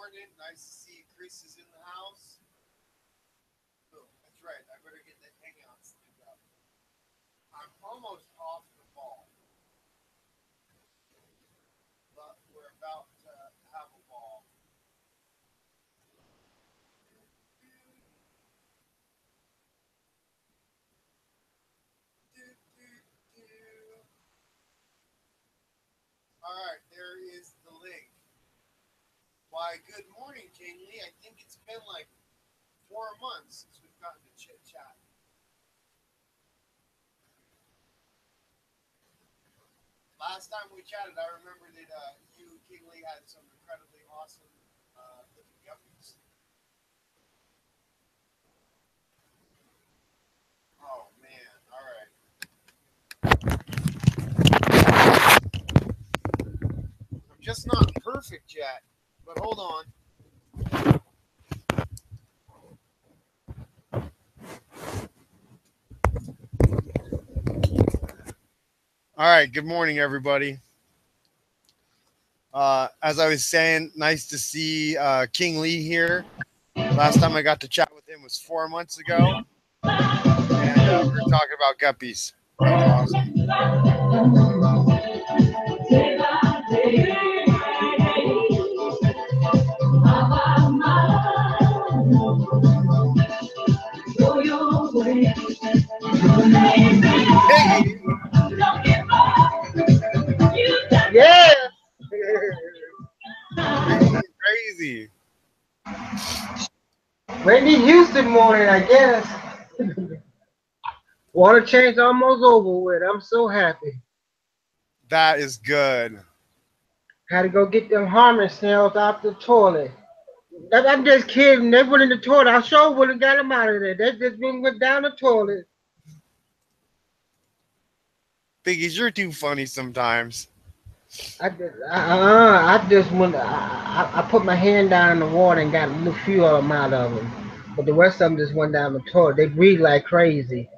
morning. Nice to see Chris is in the house. Oh, that's right. I better get the hangouts thing up. I'm almost off the ball, but we're about to have a ball. Do, do, do. All right, there is the link. Why, good morning, Kingly. I think it's been like 4 months since we've gotten to chit chat. Last time we chatted, I remember that you, Kingly, had some incredibly awesome living guppies. Oh man! All right. I'm just not perfect yet, but hold on. All right. Good morning, everybody. As I was saying, nice to see King Lee here. Last time I got to chat with him was 4 months ago, and we were talking about guppies. That was awesome. Hey, Yeah, crazy. Randy Houston morning, I guess. Water change almost over with. I'm so happy. That is good. Had to go get them harmon snails out the toilet. I'm just kidding. They went in the toilet. I sure would have got them out of there. They just went down the toilet. Biggies, you're too funny sometimes. I just went. I put my hand down in the water and got a little few of them out of them. But the rest of them just went down the toilet. They breathe like crazy.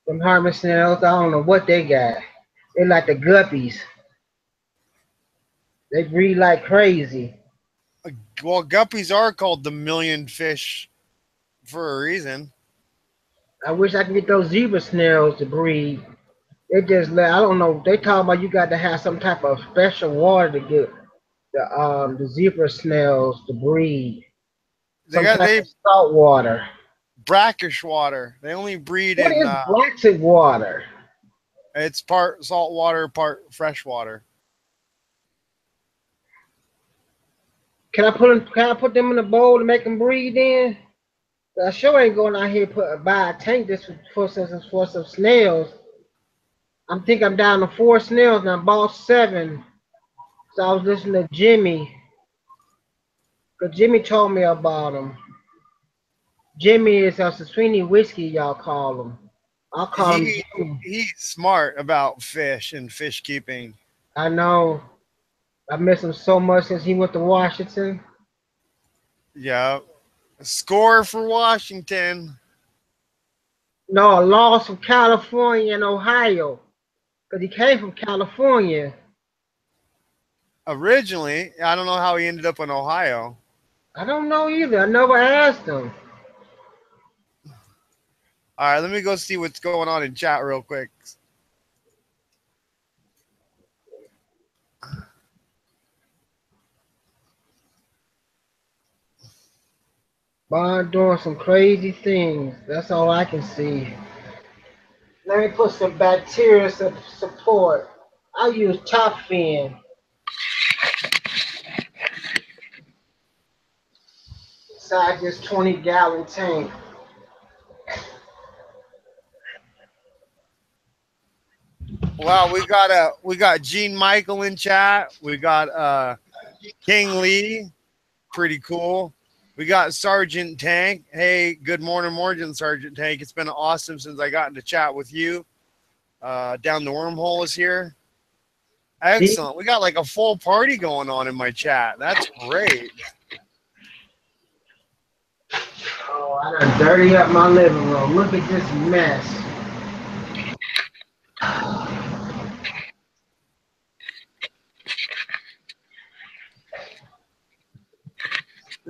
Them harmon snails, I don't know what they got. They like the guppies. They breathe like crazy. Well, guppies are called the million fish for a reason. I wish I could get those zebra snails to breed. They just I don't know. They talk about you got to have some type of special water to get the zebra snails to breed. They Some got type they of salt water. brackish water. They only breed What in is brackish water? it's part salt water, part fresh water. Can I put them in a bowl to make them breed in? I sure ain't going out here put buy a tank just for some snails. I'm down to 4 snails and I bought 7. So I was listening to Jimmy. Cause Jimmy told me about them. Jimmy is a Sweeney whiskey, y'all call him. I'll call him He Jimmy. he's smart about fish and fish keeping. I know. I miss him so much since he went to Washington. Yeah. Score for Washington. No, a loss from California and Ohio. Cause he came from California. Originally, I don't know how he ended up in Ohio. I don't know either. I never asked him. All right, let me go see what's going on in chat real quick. Bond doing some crazy things. That's all I can see. Let me put some bacteria support. I use top fin inside this 20-gallon tank. Wow, we got Gene Michael in chat. We got King Lee, pretty cool. We got Sergeant Tank. Hey, good morning, Sergeant Tank. It's been awesome since I got into chat with you. Down the wormhole is here. Excellent. We got like a full party going on in my chat. That's great. Oh, I done dirty up my living room. Look at this mess.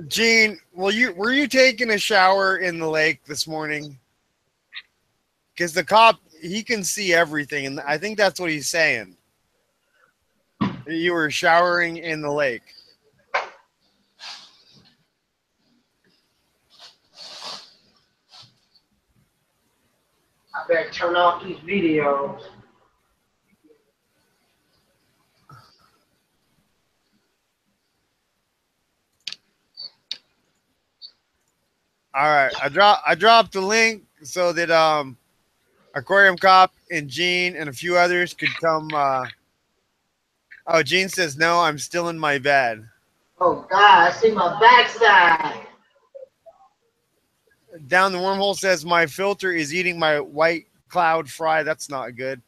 Gene, were you taking a shower in the lake this morning? Because the cop, he can see everything, and I think that's what he's saying. You were showering in the lake. I better turn off these videos. All right, I dropped the link so that Aquarium Cop and Gene and a few others could come. Oh, Gene says no. I'm still in my bed. Oh God, I see my backside. Down the wormhole says my filter is eating my white cloud fry. That's not good.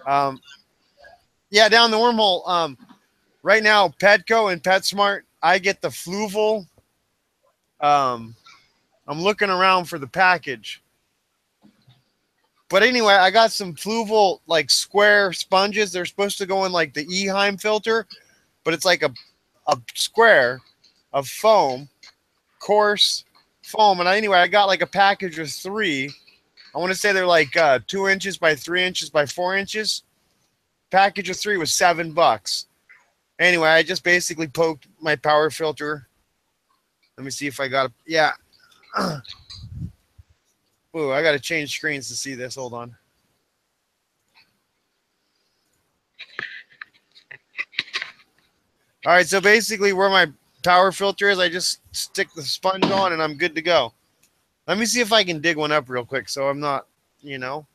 Yeah, down the wormhole. Right now, Petco and PetSmart, I get the Fluval. I'm looking around for the package. But anyway, I got some Fluval like square sponges. They're supposed to go in like the Eheim filter, but it's like a square of foam, coarse foam. And anyway, I got like a package of 3. I want to say they're like 2 inches by 3 inches by 4 inches. Package of 3 was $7. Anyway, I just basically poked my power filter. Let me see if I got it. Yeah. Ooh, I got to change screens to see this. Hold on. All right, so basically where my power filter is, I just stick the sponge on and I'm good to go. Let me see if I can dig one up real quick so I'm not, you know.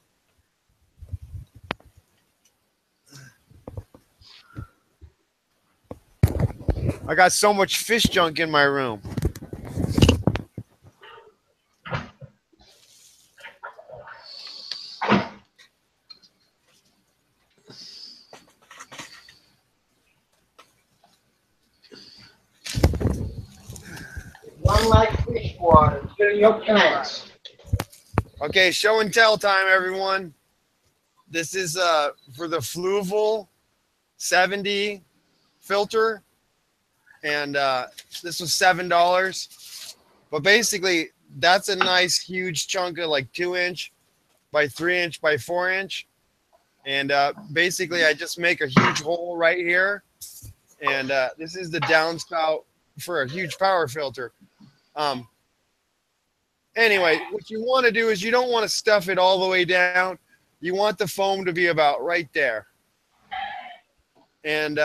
I got so much fish junk in my room. One like fish water, fill your plants. Okay, show and tell time, everyone. This is for the Fluval 70 filter, and this was $7. But basically, that's a nice huge chunk of like 2 inch by 3 inch by 4 inch, and basically I just make a huge hole right here, and this is the downspout for a huge power filter. Anyway, what you want to do is you don't want to stuff it all the way down. You want the foam to be about right there. And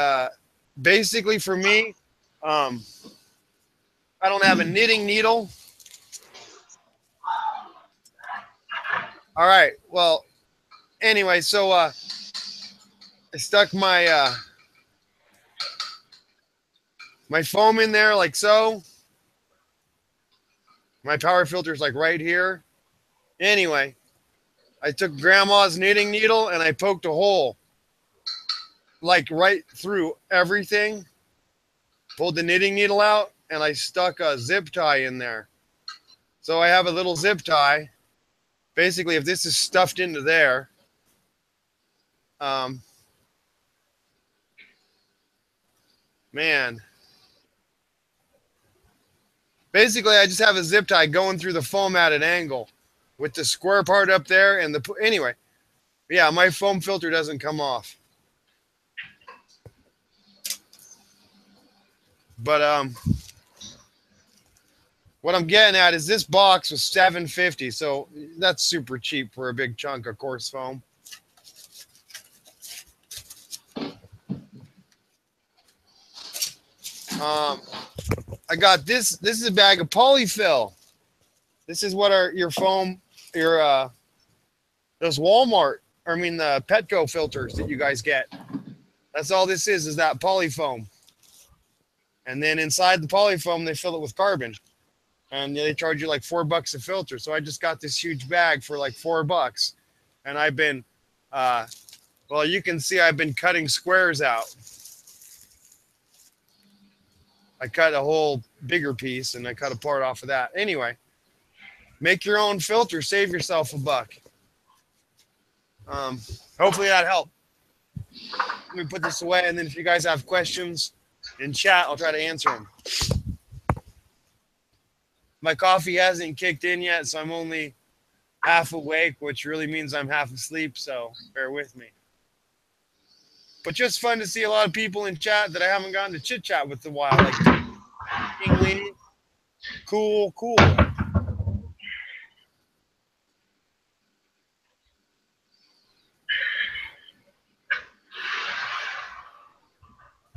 basically for me, I don't have a knitting needle. All right. Well, anyway, so I stuck my my foam in there like so. My power filter is like right here. Anyway, I took grandma's knitting needle and I poked a hole like right through everything. Pulled the knitting needle out and I stuck a zip tie in there. So I have a little zip tie. Basically, if this is stuffed into there, man. Basically, I just have a zip tie going through the foam at an angle with the square part up there and the, anyway, yeah, my foam filter doesn't come off. But what I'm getting at is this box was $7.50, so that's super cheap for a big chunk of coarse foam. I got this. This is a bag of polyfill. This is what your foam, those Walmart, I mean the Petco filters that you guys get. That's all this is that polyfoam. And then inside the polyfoam, they fill it with carbon. And they charge you like $4 a filter. So I just got this huge bag for like $4. And I've been, well, you can see I've been cutting squares out. I cut a whole bigger piece and I cut a part off of that. Anyway, make your own filter, save yourself $1. Hopefully that helped. Let me put this away, and then if you guys have questions in chat, I'll try to answer them. My coffee hasn't kicked in yet, so I'm only half awake, which really means I'm half asleep, so bear with me. But just fun to see a lot of people in chat that I haven't gotten to chit chat with in a while, like King Lee. Cool.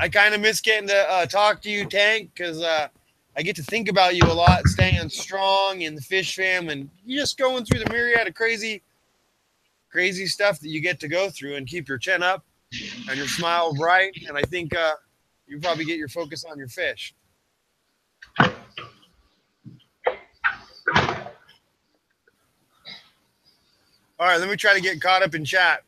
I kind of miss getting to talk to you, Tank, because I get to think about you a lot, staying strong in the fish fam, and you just going through the myriad of crazy stuff that you get to go through and keep your chin up and your smile bright. And I think you probably get your focus on your fish. All right, let me try to get caught up in chat.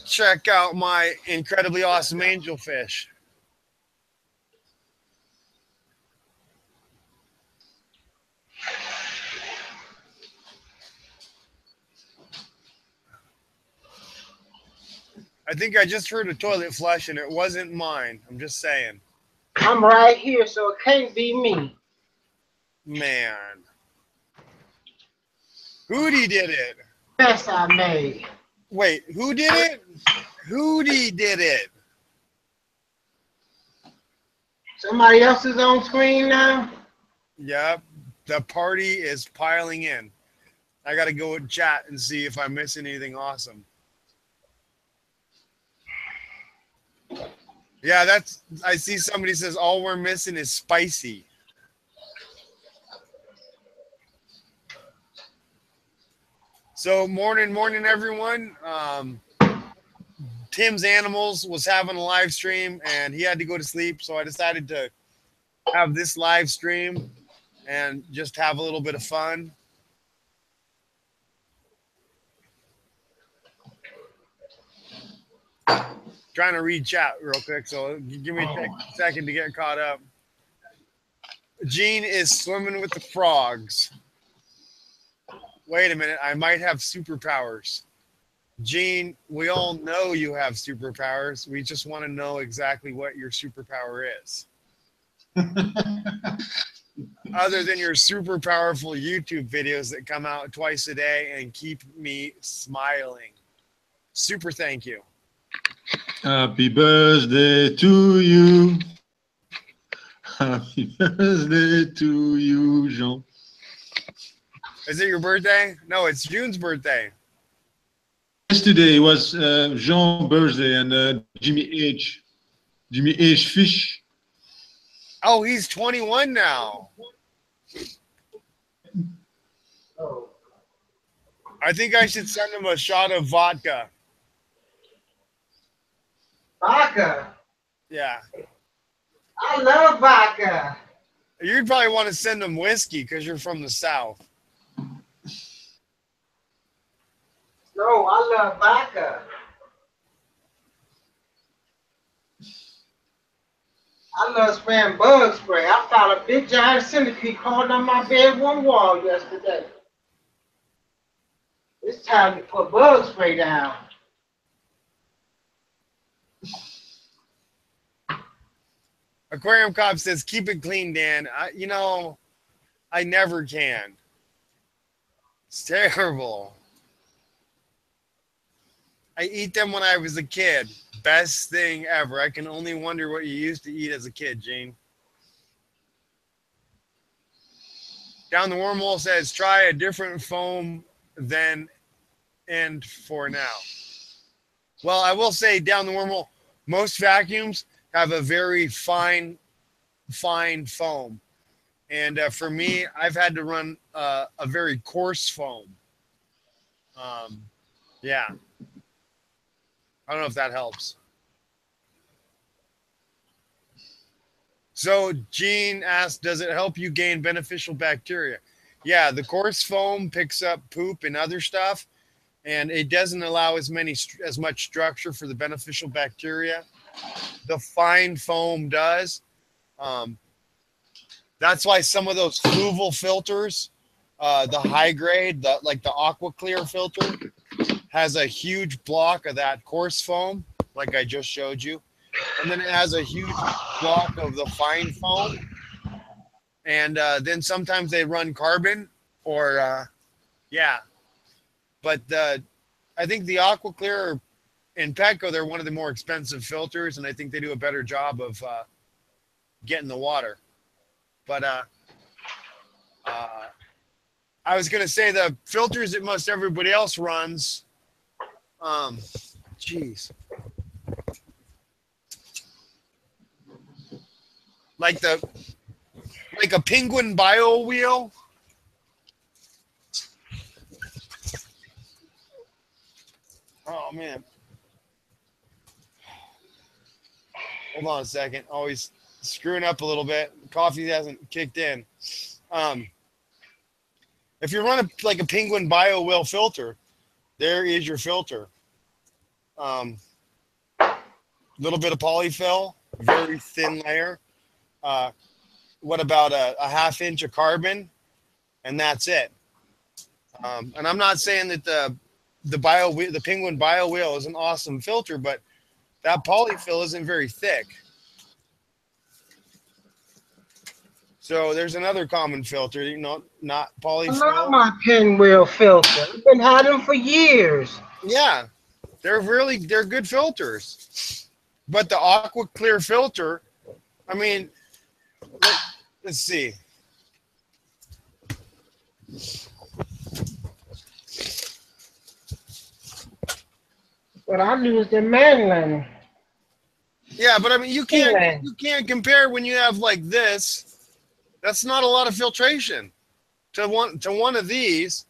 Check out my incredibly awesome angelfish. I think I just heard a toilet flush and it wasn't mine. I'm just saying. I'm right here, so it can't be me. Man. Hootie did it. Best I made. Wait, who did it? Hootie did it. Somebody else is on screen now? Yep. The party is piling in. I got to go and chat and see if I'm missing anything awesome. Yeah, I see somebody says all we're missing is spicy. So morning, everyone. Tim's Animals was having a live stream and he had to go to sleep. So I decided to have this live stream and just have a little bit of fun. Trying to read chat real quick, so give me a second to get caught up. Gene is swimming with the frogs. Wait a minute, I might have superpowers. Gene, we all know you have superpowers. We just want to know exactly what your superpower is. Other than your super powerful YouTube videos that come out twice a day and keep me smiling. Super thank you. Happy birthday to you. Happy birthday to you, Jean. Is it your birthday? No, it's June's birthday. Yesterday was Jean's birthday and Jimmy H. Jimmy H. Fish. Oh, he's 21 now. Oh. I think I should send him a shot of vodka. Vodka. Yeah. I love vodka. You'd probably want to send him whiskey because you're from the South. No, I love vodka. I love spraying bug spray. I found a big giant centipede crawling on my bedroom wall yesterday. It's time to put bug spray down. Aquarium Cop says, keep it clean, Dan. I never can. It's terrible. I eat them when I was a kid. Best thing ever. I can only wonder what you used to eat as a kid, Gene. Down the Wormhole says, try a different foam than and for now. Well, I will say Down the Wormhole, most vacuums have a very fine foam. And for me, I've had to run a very coarse foam. Yeah. I don't know if that helps. So Gene asked, does it help you gain beneficial bacteria? Yeah, the coarse foam picks up poop and other stuff, and it doesn't allow as much structure for the beneficial bacteria. The fine foam does. That's why some of those Fluval filters the high grade, like the Aqua Clear filter, has a huge block of that coarse foam, like I just showed you, and then it has a huge block of the fine foam, and then sometimes they run carbon or yeah, but I think the Aqua Clear in Petco, they're one of the more expensive filters, and I think they do a better job of getting the water. But I was gonna say the filters that most everybody else runs. Geez. Like a Penguin Bio wheel. Oh man. Hold on a second. Always screwing up a little bit. Coffee hasn't kicked in. If you run like a Penguin Bio wheel filter, there is your filter. Little bit of polyfill, very thin layer. What about a half inch of carbon? And that's it. And I'm not saying that the Penguin Bio wheel is an awesome filter, but that polyfill isn't very thick. So there's another common filter, not polyfill. I love my pinwheel filter. I've been had them for years. Yeah, they're good filters. But the Aqua Clear filter, I mean, let's see. But I use the Manlin. Yeah, but I mean, you can't compare when you have like this. That's not a lot of filtration to one of these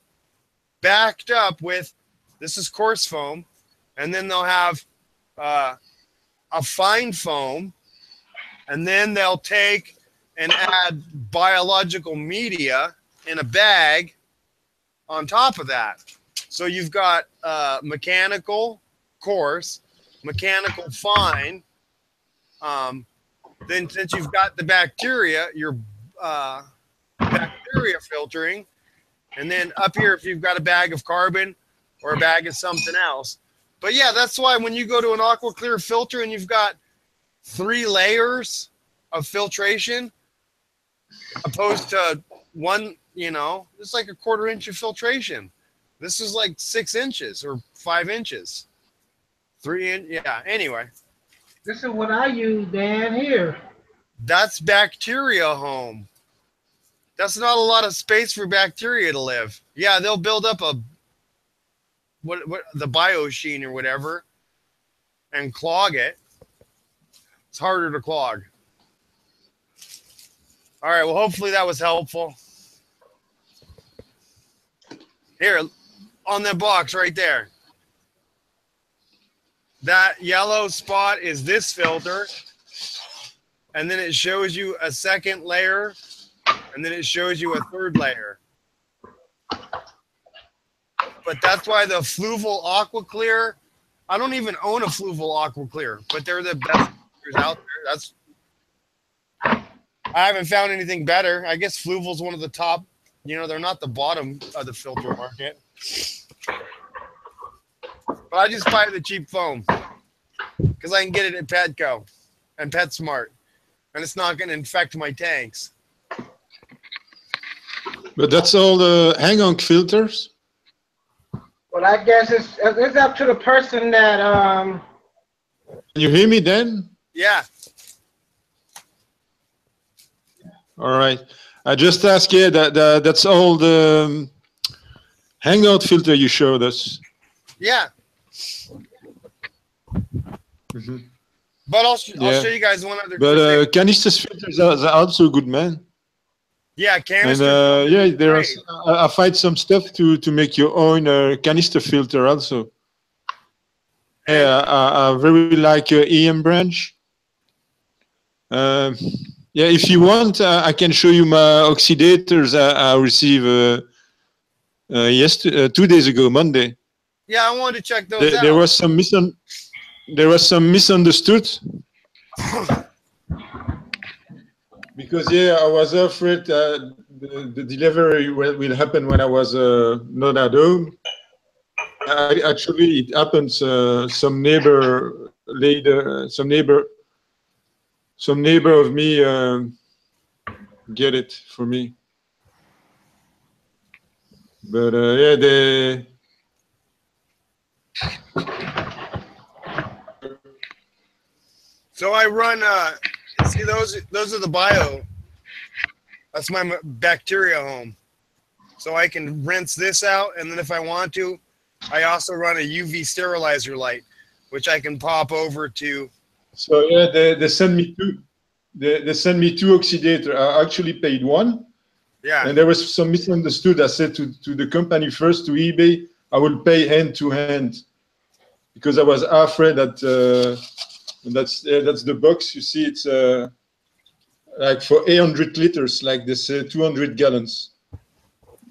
backed up with, this is coarse foam, and then they'll have a fine foam, and then they'll take and add biological media in a bag on top of that. So you've got mechanical coarse, mechanical fine. Then since you've got the bacteria, you're bacteria filtering, and then up here if you've got a bag of carbon or a bag of something else. But yeah, that's why when you go to an Aqua Clear filter and you've got 3 layers of filtration opposed to one, it's like a 1/4 inch of filtration. This is like 6 inches or 5 inches. 3 inch, yeah. Anyway, this is what I use down here. That's bacteria home. That's not a lot of space for bacteria to live. Yeah, they'll build up the BioSheen or whatever and clog it. It's harder to clog. All right, well, hopefully that was helpful. Here, on that box right there. That yellow spot is this filter. And then it shows you a second layer. And then it shows you a third layer. But that's why the Fluval Aqua Clear, I don't even own a Fluval Aqua Clear, but they're the best filters out there. I haven't found anything better. I guess Fluval's one of the top, they're not the bottom of the filter market. But I just buy the cheap foam because I can get it at Petco and PetSmart, and it's not going to infect my tanks. But that's all the hang-on filters? Well, I guess it's up to the person that Can you hear me then? Yeah. All right. I just asked you that's all the hangout filter you showed us. Yeah. Mm-hmm. But I'll show you guys one other. But canister filters are also good, man. Yeah, canister. And yeah, there are. I find some stuff to make your own canister filter also. Yeah, I very like EM branch. Yeah, if you want, I can show you my oxidators I received 2 days ago, Monday. Yeah, I wanted to check those out. There was some misunderstood. Because I was afraid the delivery will happen when I was not at home. Actually, it happens. Some neighbor later, some neighbor of me get it for me. But yeah, they. So I run. See, those are the bio. That's my bacteria home. So I can rinse this out, and then if I want to, I also run a UV sterilizer light, which I can pop over to. So yeah, they send me two. They send me two oxidator. I actually paid one. Yeah. And there was some misunderstood. I said to the company first, to eBay, I will pay hand to hand, because I was afraid that that's the box. You see, it's like for 800 liters, like they say 200 gallons.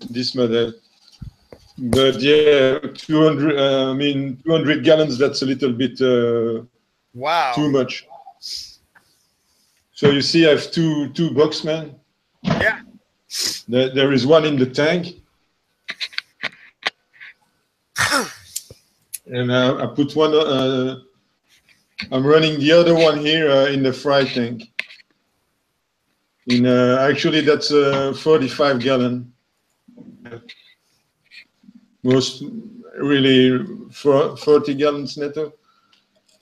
This model. But yeah, 200. I mean, 200 gallons. That's a little bit wow. Too much. So you see, I have two boxmen. Yeah. There is one in the tank. And I put one, I'm running the other one here in the fry tank. Actually, that's a 45 gallon. Most really 40 gallons netto.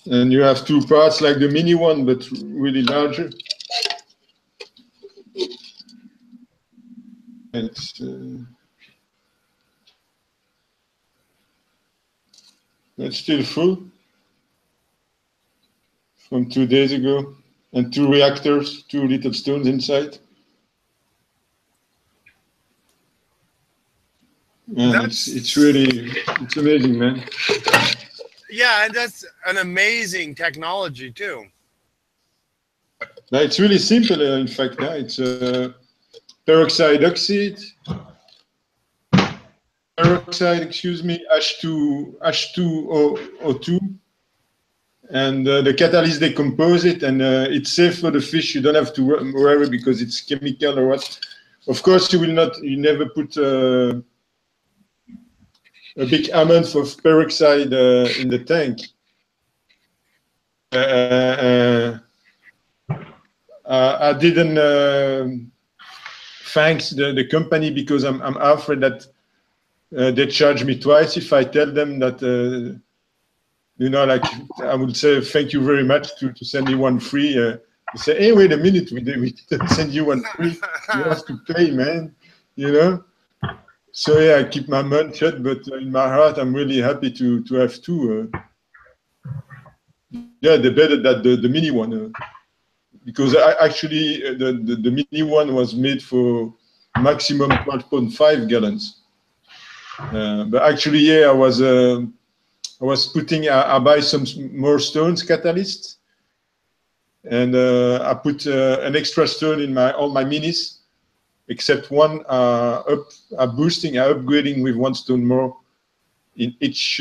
And you have two parts like the mini one, but really larger. It's still full from 2 days ago, and 2 reactors, 2 little stones inside. And it's amazing, man. Yeah, and that's an amazing technology too. Now, it's really simple. In fact, it's peroxide oxide. Peroxide, excuse me, H2O2, and the catalyst decompose it, and it's safe for the fish. You don't have to worry because it's chemical or what. Of course, you never put a big amount of peroxide in the tank. I didn't thanks the company because I'm afraid that they charge me twice if I tell them that, like I would say thank you very much to send me one free. They say, hey, wait a minute, we didn't send you one free. You have to pay, man. So yeah, I keep my mouth shut, but in my heart, I'm really happy to have two. Yeah, the better that the mini one, because actually the mini one was made for maximum 12.5 gallons. But actually, yeah, I was putting. I buy some more stones catalysts, and I put an extra stone in all my minis, except one. Upgrading with 1 stone more in each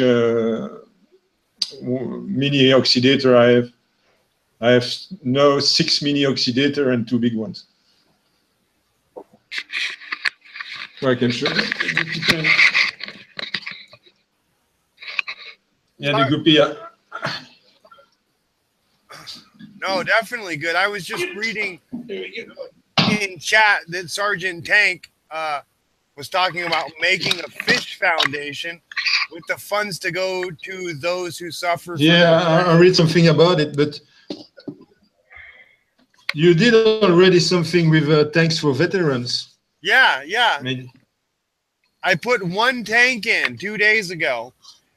mini oxidator I have. I have now 6 mini oxidator and 2 big ones. So I can show you. Yeah, the guppy. No, definitely good. I was just reading in chat that Sergeant Tank was talking about making a fish foundation with the funds to go to those who suffer. Yeah, I read something about it, but you did already something with tanks for veterans. Yeah. I put 1 tank in 2 days ago,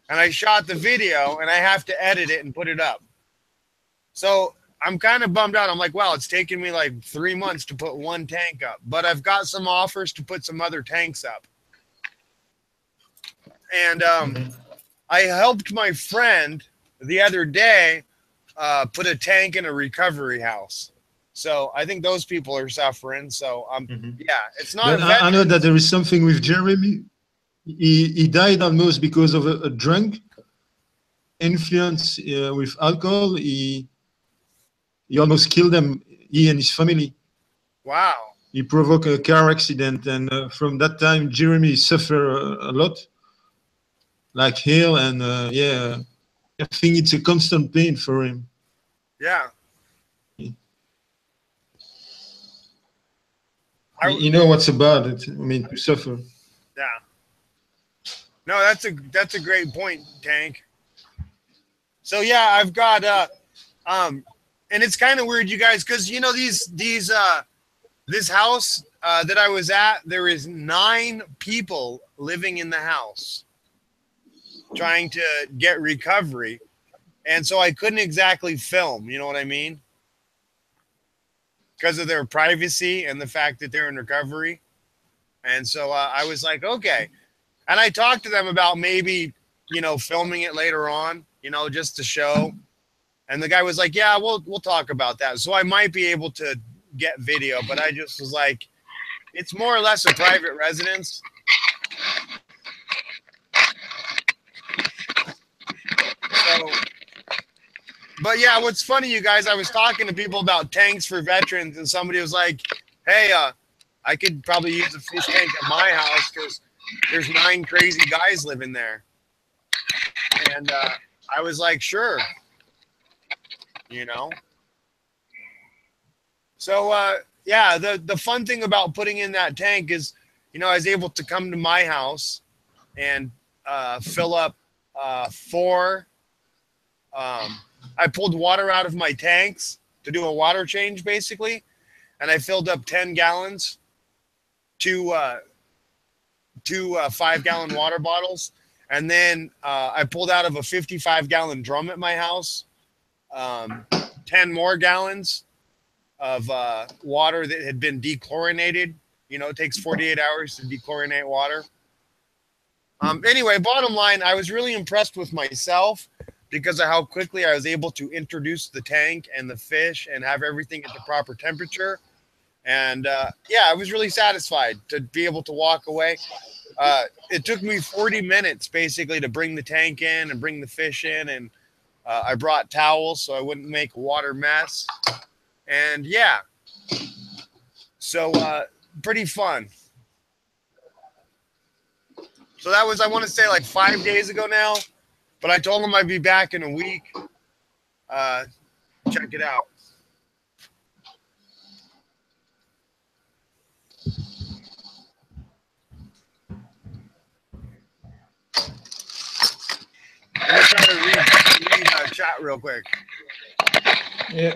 and I shot the video, and I have to edit it and put it up. So I'm kind of bummed out. I'm like, wow, it's taken me like 3 months to put 1 tank up, but I've got some offers to put some other tanks up. And I helped my friend the other day put a tank in a recovery house. So I think those people are suffering. So yeah, it's not. I know that there is something with Jeremy. He died almost because of a drunk influence with alcohol. He almost killed them. He and his family. Wow. he provoked a car accident, and from that time, Jeremy suffered a lot, like hell, and yeah, I think it's a constant pain for him. Yeah. You know what's about it. I mean, to suffer. Yeah. No, that's a great point, Tank. So yeah, I've got and it's kind of weird, you guys, because you know this house that I was at, there is 9 people living in the house trying to get recovery, and so I couldn't exactly film. You know what I mean? Because of their privacy and the fact that they're in recovery. And so I was like, okay. And I talked to them about maybe, you know, filming it later on, you know, just to show. And the guy was like, yeah, we'll talk about that. So I might be able to get video, but I just was like, it's more or less a private residence. So, but yeah, what's funny, you guys, I was talking to people about tanks for veterans, and somebody was like, hey, I could probably use a fish tank at my house because there's 9 crazy guys living there. And I was like, sure. You know? So, yeah, the fun thing about putting in that tank is, you know, I was able to come to my house and fill up 4 I pulled water out of my tanks to do a water change, basically, and I filled up 10 gallons, 2 5-gallon water bottles, and then I pulled out of a 55-gallon drum at my house 10 more gallons of water that had been dechlorinated. You know, it takes 48 hours to dechlorinate water. Anyway, bottom line, I was really impressed with myself because of how quickly I was able to introduce the tank and the fish and have everything at the proper temperature. And yeah, I was really satisfied to be able to walk away. It took me 40 minutes basically to bring the tank in and bring the fish in. And I brought towels so I wouldn't make a water mess. And yeah, so pretty fun. So that was, I want to say, like 5 days ago now. But I told him I'd be back in a week. Check it out. Let me try to read chat real quick. Yeah.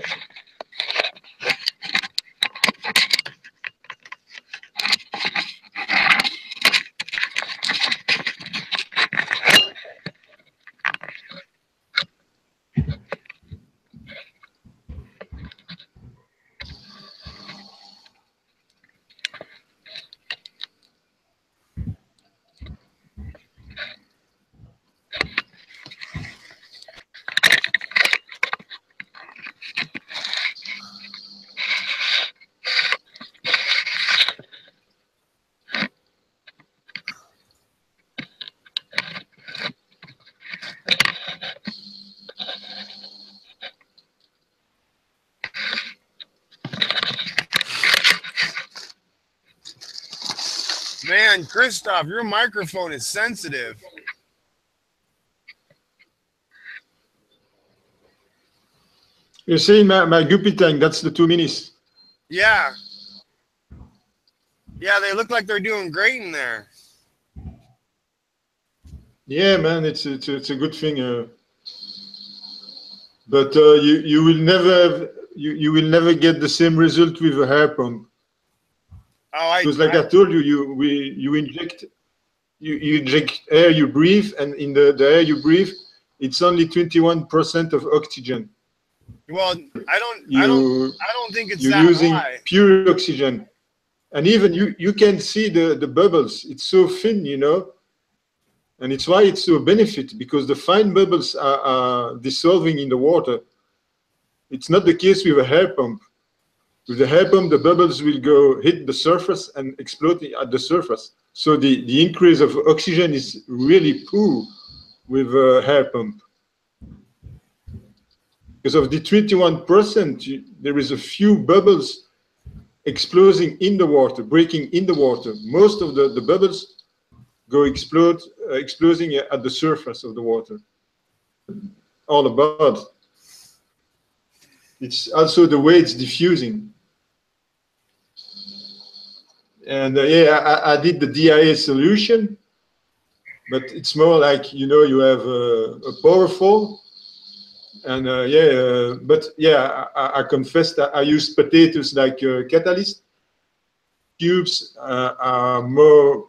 Man, Christoph, your microphone is sensitive. You see my guppy tank, that's the 2 minis. Yeah. Yeah, they look like they're doing great in there. Yeah, man, it's a good thing. But you will never you will never get the same result with a hair pump. Oh, because like I told you, you inject air you breathe, and in the air you breathe, it's only 21% of oxygen. Well, I don't think it's you're that using high. pure oxygen, and even you can see the bubbles. It's so thin, you know, and it's why it's so a benefit, because the fine bubbles are dissolving in the water. It's not the case with a hair pump. With the hair pump, the bubbles will go hit the surface and explode at the surface. So the increase of oxygen is really poor with a hair pump. Because of the 21%, there is a few bubbles exploding in the water, breaking in the water. Most of the bubbles go exploding at the surface of the water. All about. It's also the way it's diffusing. And yeah, I did the DIA solution, but it's more like, you know, you have a powerful, and but yeah, I confess that I use potatoes like catalyst. Cubes are more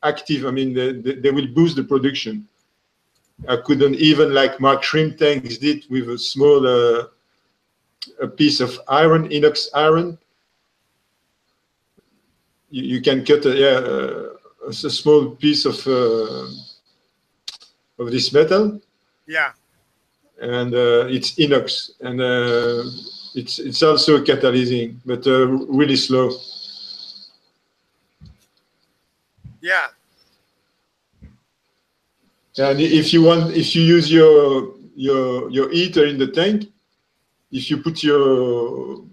active. I mean, they will boost the production. I couldn't even, like Mark Shrimp Tanks did, with a small a piece of iron, inox iron. You can cut a small piece of this metal. Yeah. And it's inox, and it's also catalyzing, but really slow. Yeah. And if you use your heater in the tank, if you put your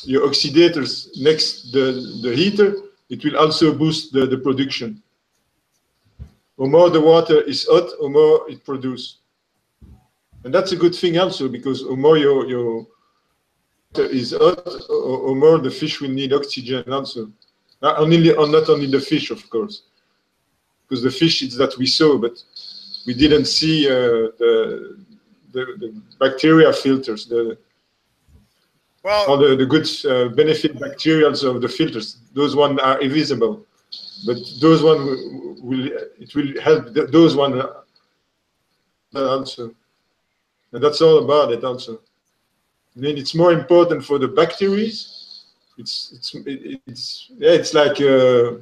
oxidators next the heater, it will also boost the production. The more the water is hot, the more it produces. And that's a good thing also, because the more your water is hot, or more the fish will need oxygen also. Not only the fish, of course, because the fish is that we saw, but we didn't see the bacteria filters, all the good benefit bacteria of the filters. Those ones are invisible, but those ones will help those ones also. And that's all about it also. I mean, it's more important for the bacteria. It's like a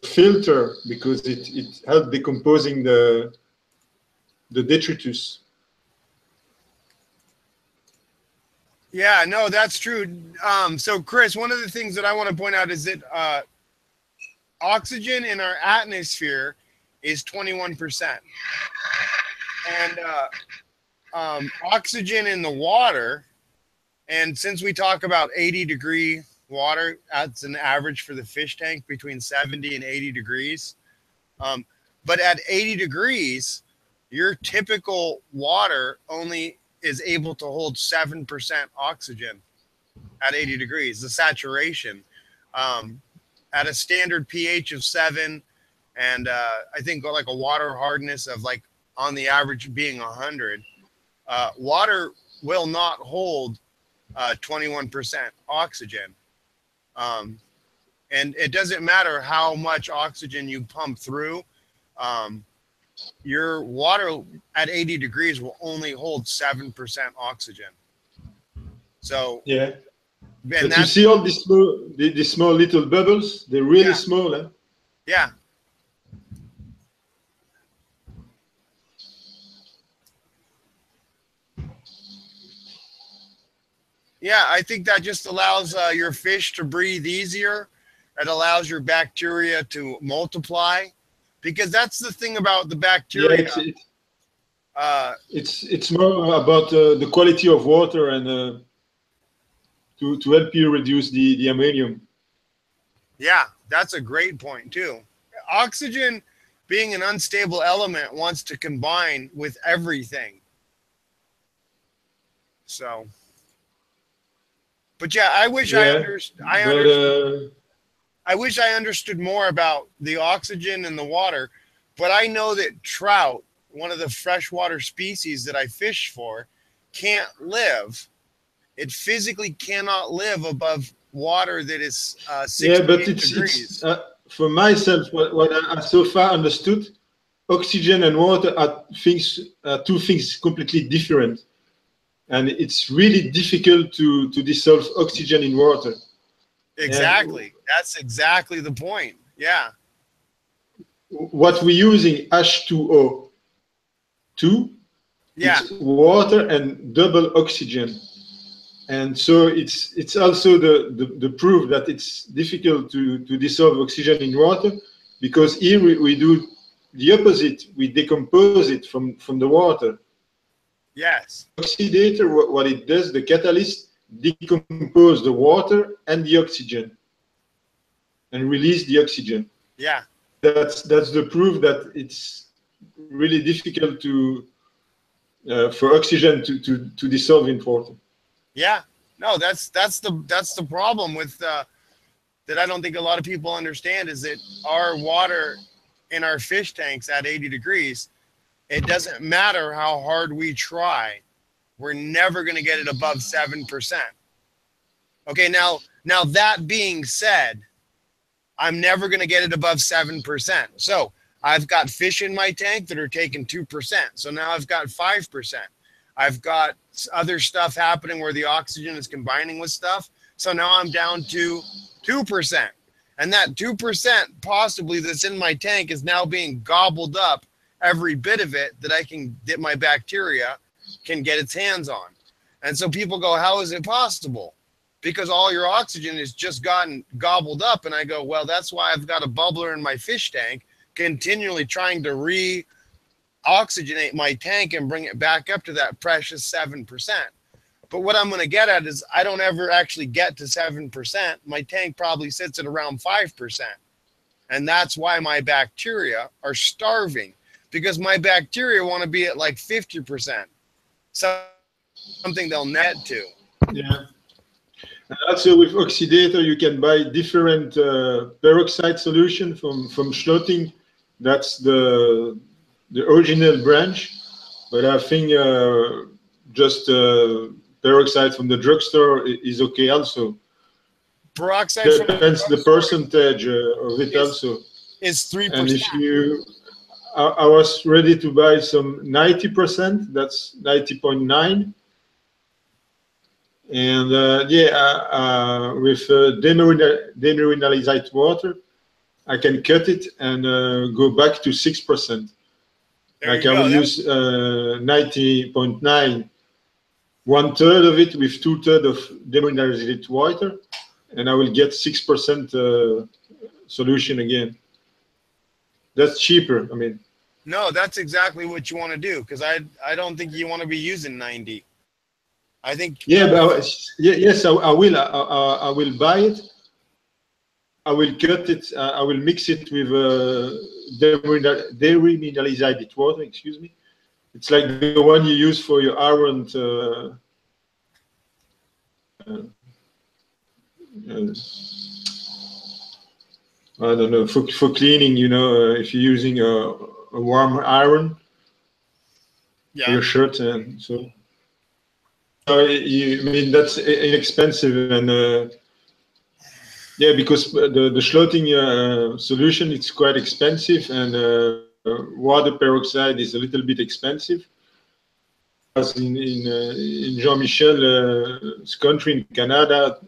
filter, because it helps decomposing the detritus. Yeah, no, that's true. So Chris, one of the things that I want to point out is that oxygen in our atmosphere is 21%. And oxygen in the water, and since we talk about 80-degree water, that's an average for the fish tank between 70 and 80 degrees. But at 80 degrees, your typical water only is able to hold 7% oxygen at 80 degrees, the saturation. At a standard pH of 7, and I think like a water hardness of like on the average being 100, water will not hold 21% oxygen. And it doesn't matter how much oxygen you pump through. Your water at 80 degrees will only hold 7% oxygen. So yeah, and but you see all these small little bubbles? They're really small, eh? Yeah. Yeah, I think that just allows your fish to breathe easier. It allows your bacteria to multiply, because that's the thing about the bacteria. Yeah, it's more about the quality of water, and to help you reduce the ammonium. Yeah, that's a great point too. Oxygen, being an unstable element, wants to combine with everything. So. But yeah, I wish I wish I understood more about the oxygen in the water. But I know that trout, one of the freshwater species that I fish for, can't live. It physically cannot live above water that is 68 degrees. For myself, what I so far understood, oxygen and water are two things completely different. And it's really difficult to dissolve oxygen in water. Exactly. That's exactly the point. Yeah. What we're using, H2O2, it's water and double oxygen. And so it's also the proof that it's difficult to dissolve oxygen in water, because here we do the opposite. We decompose it from the water. Yes. Oxidator, what it does, the catalyst, decompose the water and the oxygen and release the oxygen. Yeah. That's the proof that it's really difficult to for oxygen to dissolve in water. Yeah. No, that's the problem with that I don't think a lot of people understand, is that our water in our fish tanks at 80 degrees, it doesn't matter how hard we try, we're never going to get it above 7%. Okay, now that being said, I'm never going to get it above 7%. So I've got fish in my tank that are taking 2%. So now I've got 5%. I've got other stuff happening where the oxygen is combining with stuff. So now I'm down to 2%. And that 2% possibly that's in my tank is now being gobbled up, every bit of it that my bacteria can get its hands on. And so people go, how is it possible? Because all your oxygen has just gotten gobbled up. And I go, well, that's why I've got a bubbler in my fish tank continually trying to re-oxygenate my tank and bring it back up to that precious 7%. But what I'm going to get at is I don't ever actually get to 7%. My tank probably sits at around 5%. And that's why my bacteria are starving, because my bacteria want to be at like 50%. Something they'll net to. Yeah. And also with Oxidator, you can buy different peroxide solution from Schlotting. That's the original branch. But I think just peroxide from the drugstore is okay also. Peroxide depends the percentage of it also. Is 3%. And if you, I was ready to buy some 90%. That's 90.9. And with demineralized water, I can cut it and go back to 6%. Like I will use 90.9, 1/3 of it with 2/3 of demineralized water, and I will get 6% solution again. That's cheaper. I mean. No, that's exactly what you want to do, because I don't think you want to be using 90. I think. Yeah, but yes, I will. I will buy it. I will cut it. I will mix it with demineralized water. Excuse me. It's like the one you use for your iron. I don't know, for cleaning. You know, if you're using a warm iron for your shirt, and so. I mean, that's inexpensive, and yeah, because the Schlotting solution, it's quite expensive, and water peroxide is a little bit expensive. As in Jean-Michel's country in Canada,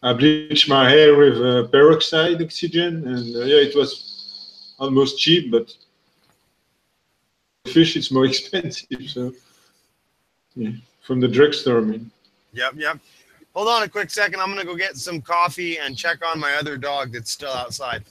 I bleached my hair with peroxide oxygen, and yeah, it was almost cheap, but fish it's more expensive. So yeah. From the drugstore, I mean. Yep. Hold on a quick second. I'm going to go get some coffee and check on my other dog that's still outside.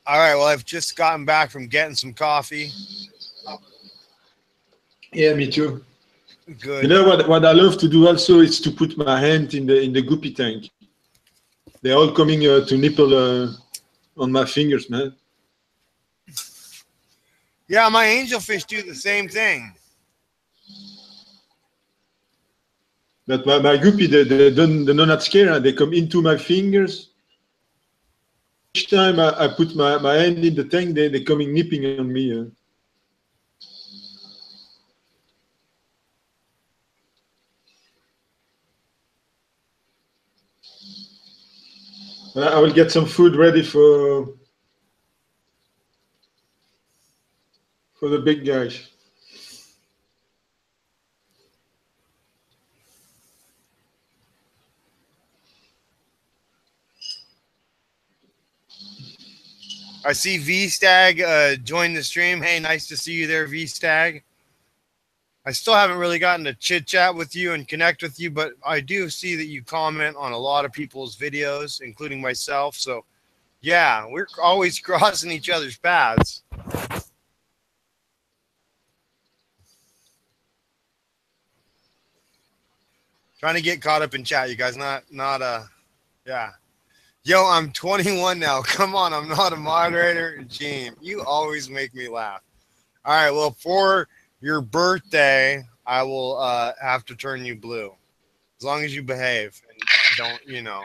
All right, well, I've just gotten back from getting some coffee. Yeah, me too. Good. You know what I love to do also is to put my hand in the guppy tank. They're all coming to nipple on my fingers, man. Yeah, my angelfish do the same thing. But my guppy, they're not scared. They come into my fingers. Each time I put my hand in the tank, they're coming nipping on me. I will get some food ready for the big guys. I see V-Stag join the stream. Hey, nice to see you there, V-Stag. I still haven't really gotten to chit-chat with you and connect with you, but I do see that you comment on a lot of people's videos, including myself. So, yeah, we're always crossing each other's paths. Trying to get caught up in chat, you guys. Yeah. Yo, I'm 21 now. Come on, I'm not a moderator. Gene, you always make me laugh. All right, well, for your birthday, I will have to turn you blue. As long as you behave and don't, you know.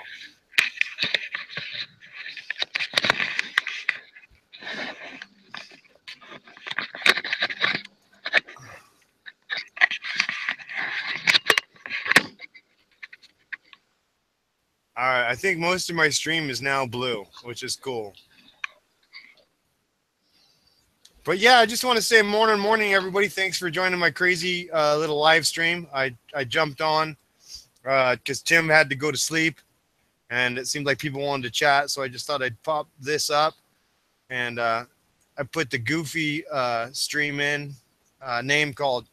All right, I think most of my stream is now blue, which is cool. But yeah, I just want to say morning, everybody. Thanks for joining my crazy little live stream. I jumped on because Tim had to go to sleep, and it seemed like people wanted to chat, so I just thought I'd pop this up, and I put the goofy stream in, name called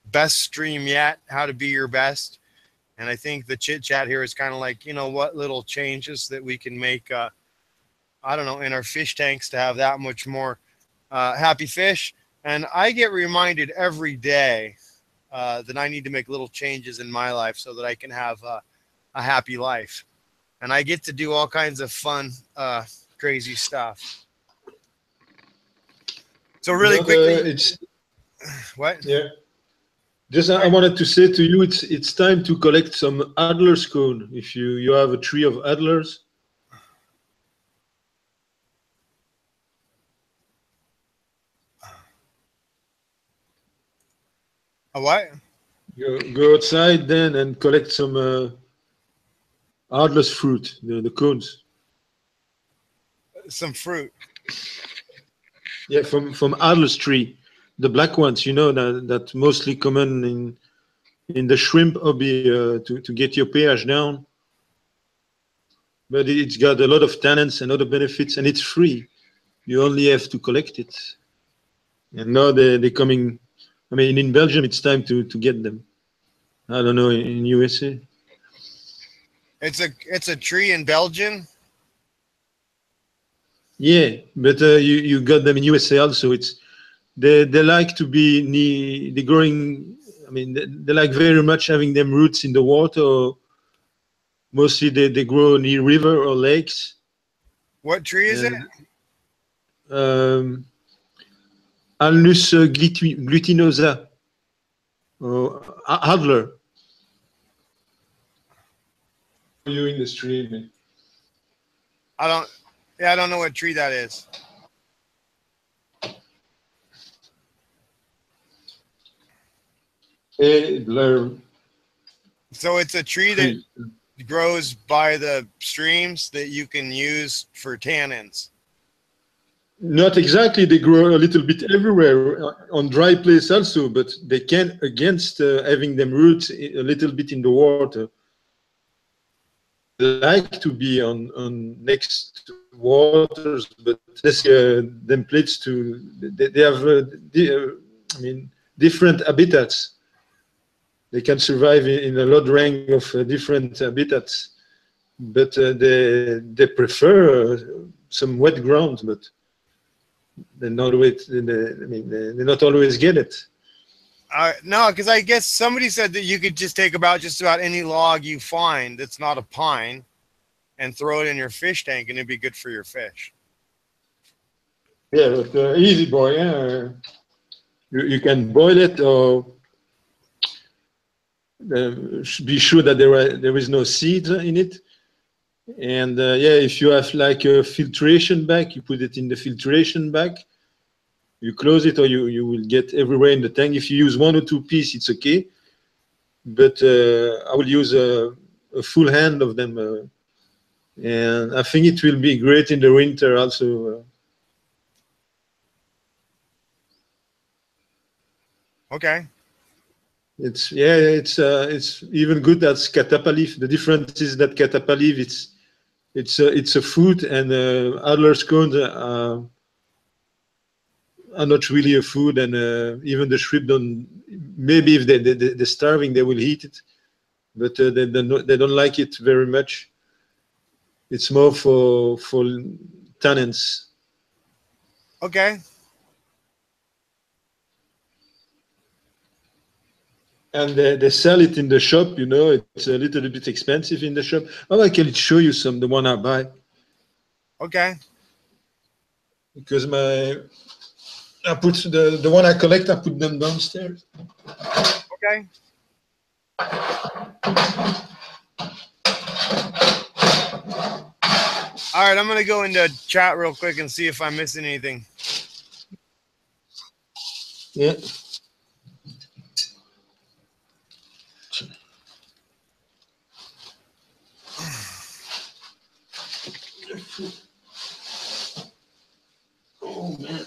Best Stream Yet, How to Be Your Best. And I think the chit chat here is kind of like, you know, what little changes that we can make, I don't know, in our fish tanks to have that much more happy fish. And I get reminded every day that I need to make little changes in my life so that I can have a happy life. And I get to do all kinds of fun, crazy stuff. So really quickly, what? Yeah. Just I wanted to say to you, it's time to collect some Adler's cone. If you have a tree of Adlers. A what? Go outside then and collect some Adler's fruit, the cones. Some fruit. Yeah, from Adler's tree, the black ones, you know, that mostly common in the shrimp hobby to get your pH down. But it's got a lot of tannins and other benefits, and it's free. You only have to collect it. And now they're coming. I mean, in Belgium, it's time to get them. I don't know, in USA. It's a tree in Belgium. Yeah, but you got them in USA also. They like to be the growing. I mean, they like very much having them roots in the water. Or mostly they grow near river or lakes. What tree is it? Alnus glutinosa or Adler. You in the stream? I don't know what tree that is. Adler. So it's a tree that grows by the streams that you can use for tannins. Not exactly. They grow a little bit everywhere on dry place also, but they can against having them roots a little bit in the water. They like to be on next waters, but this them plates to they have I mean different habitats. They can survive in a lot range of different habitats, but they prefer some wet ground, but they not always. They not always get it. No, because I guess somebody said that you could just take just about any log you find that's not a pine and throw it in your fish tank, and it'd be good for your fish. Yeah, but easy boy. Yeah, you can boil it or be sure that there is no seeds in it. And yeah, if you have like a filtration bag, you put it in the filtration bag. You close it, or you will get everywhere in the tank. If you use 1 or 2 pieces, it's okay. But I will use a full hand of them, and I think it will be great in the winter also. Okay. It's even good as catappa leaf. The difference is that catappa leaf it's a food, and Adler's cones are not really a food, and even the shrimp don't. Maybe if they're starving, they will eat it, but they don't like it very much. It's more for tenants. Okay. And they sell it in the shop. You know, it's a little bit expensive in the shop. Oh, I can show you the one I buy. Okay. Because I put the one I collect, I put them downstairs. Okay. All right, I'm gonna go into chat real quick and see if I'm missing anything. Yeah. Oh man.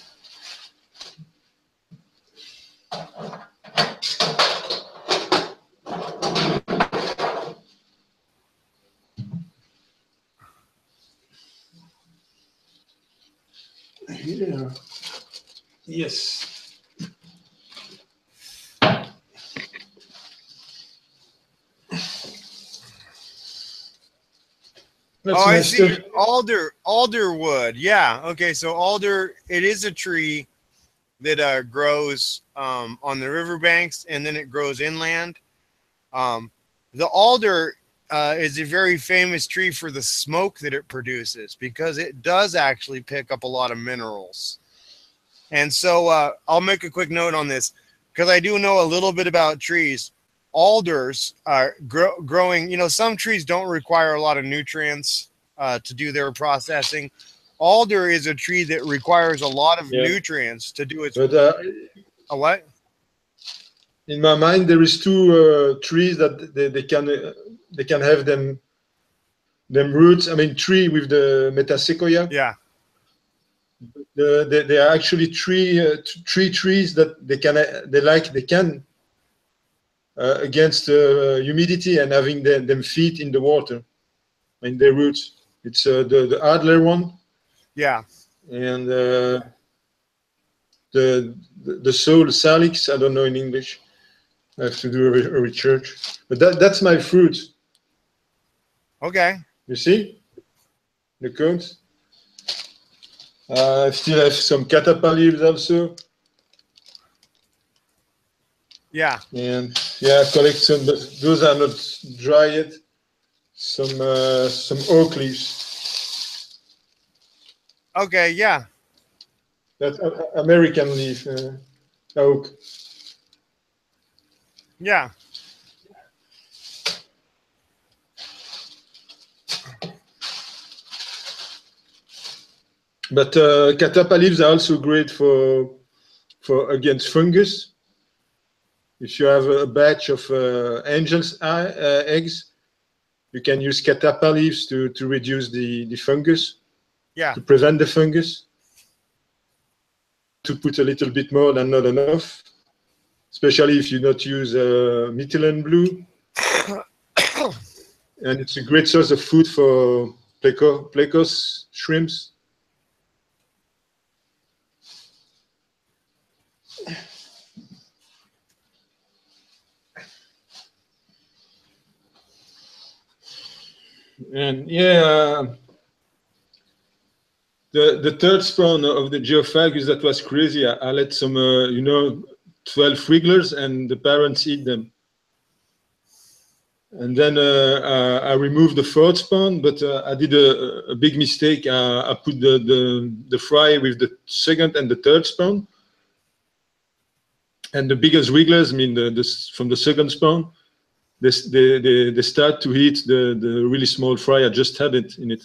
Yeah. Yes. That's oh, my I see. stuff. Alder wood. Yeah. Okay. So alder, it is a tree that grows on the riverbanks, and then it grows inland. The alder is a very famous tree for the smoke that it produces, because it does actually pick up a lot of minerals. And so I'll make a quick note on this, because I do know a little bit about trees. Alders are growing. You know, some trees don't require a lot of nutrients to do their processing. Alder is a tree that requires a lot of nutrients to do its. But a what? in my mind, there is 2 trees that they can have them roots. I mean, tree with the metasequoia. Yeah. They are actually 3 trees that they can against humidity and having them feet in the water, in their roots. It's the Adler one. Yeah. And the soul salix. I don't know in English. I have to do a research. But that's my fruit. Okay. You see the cones. I still have some catappa leaves also. Yeah. And yeah, I collect some, but those are not dry yet. Some oak leaves. Okay. Yeah. That's American leaf, oak. Yeah. But catappa leaves are also great for against fungus. If you have a batch of angel's eggs, you can use catappa leaves to reduce the fungus. Yeah. To prevent the fungus. To put a little bit more than not enough, especially if you not use methylene blue. And it's a great source of food for plecos shrimps. And yeah, the third spawn of the Geophagus, that was crazy. I let some, 12 wrigglers, and the parents eat them. And then I removed the fourth spawn, but I did a big mistake. I put the fry with the second and the third spawn. And the biggest wrigglers, I mean, from the second spawn, they start to eat the really small fry. I just had it in it.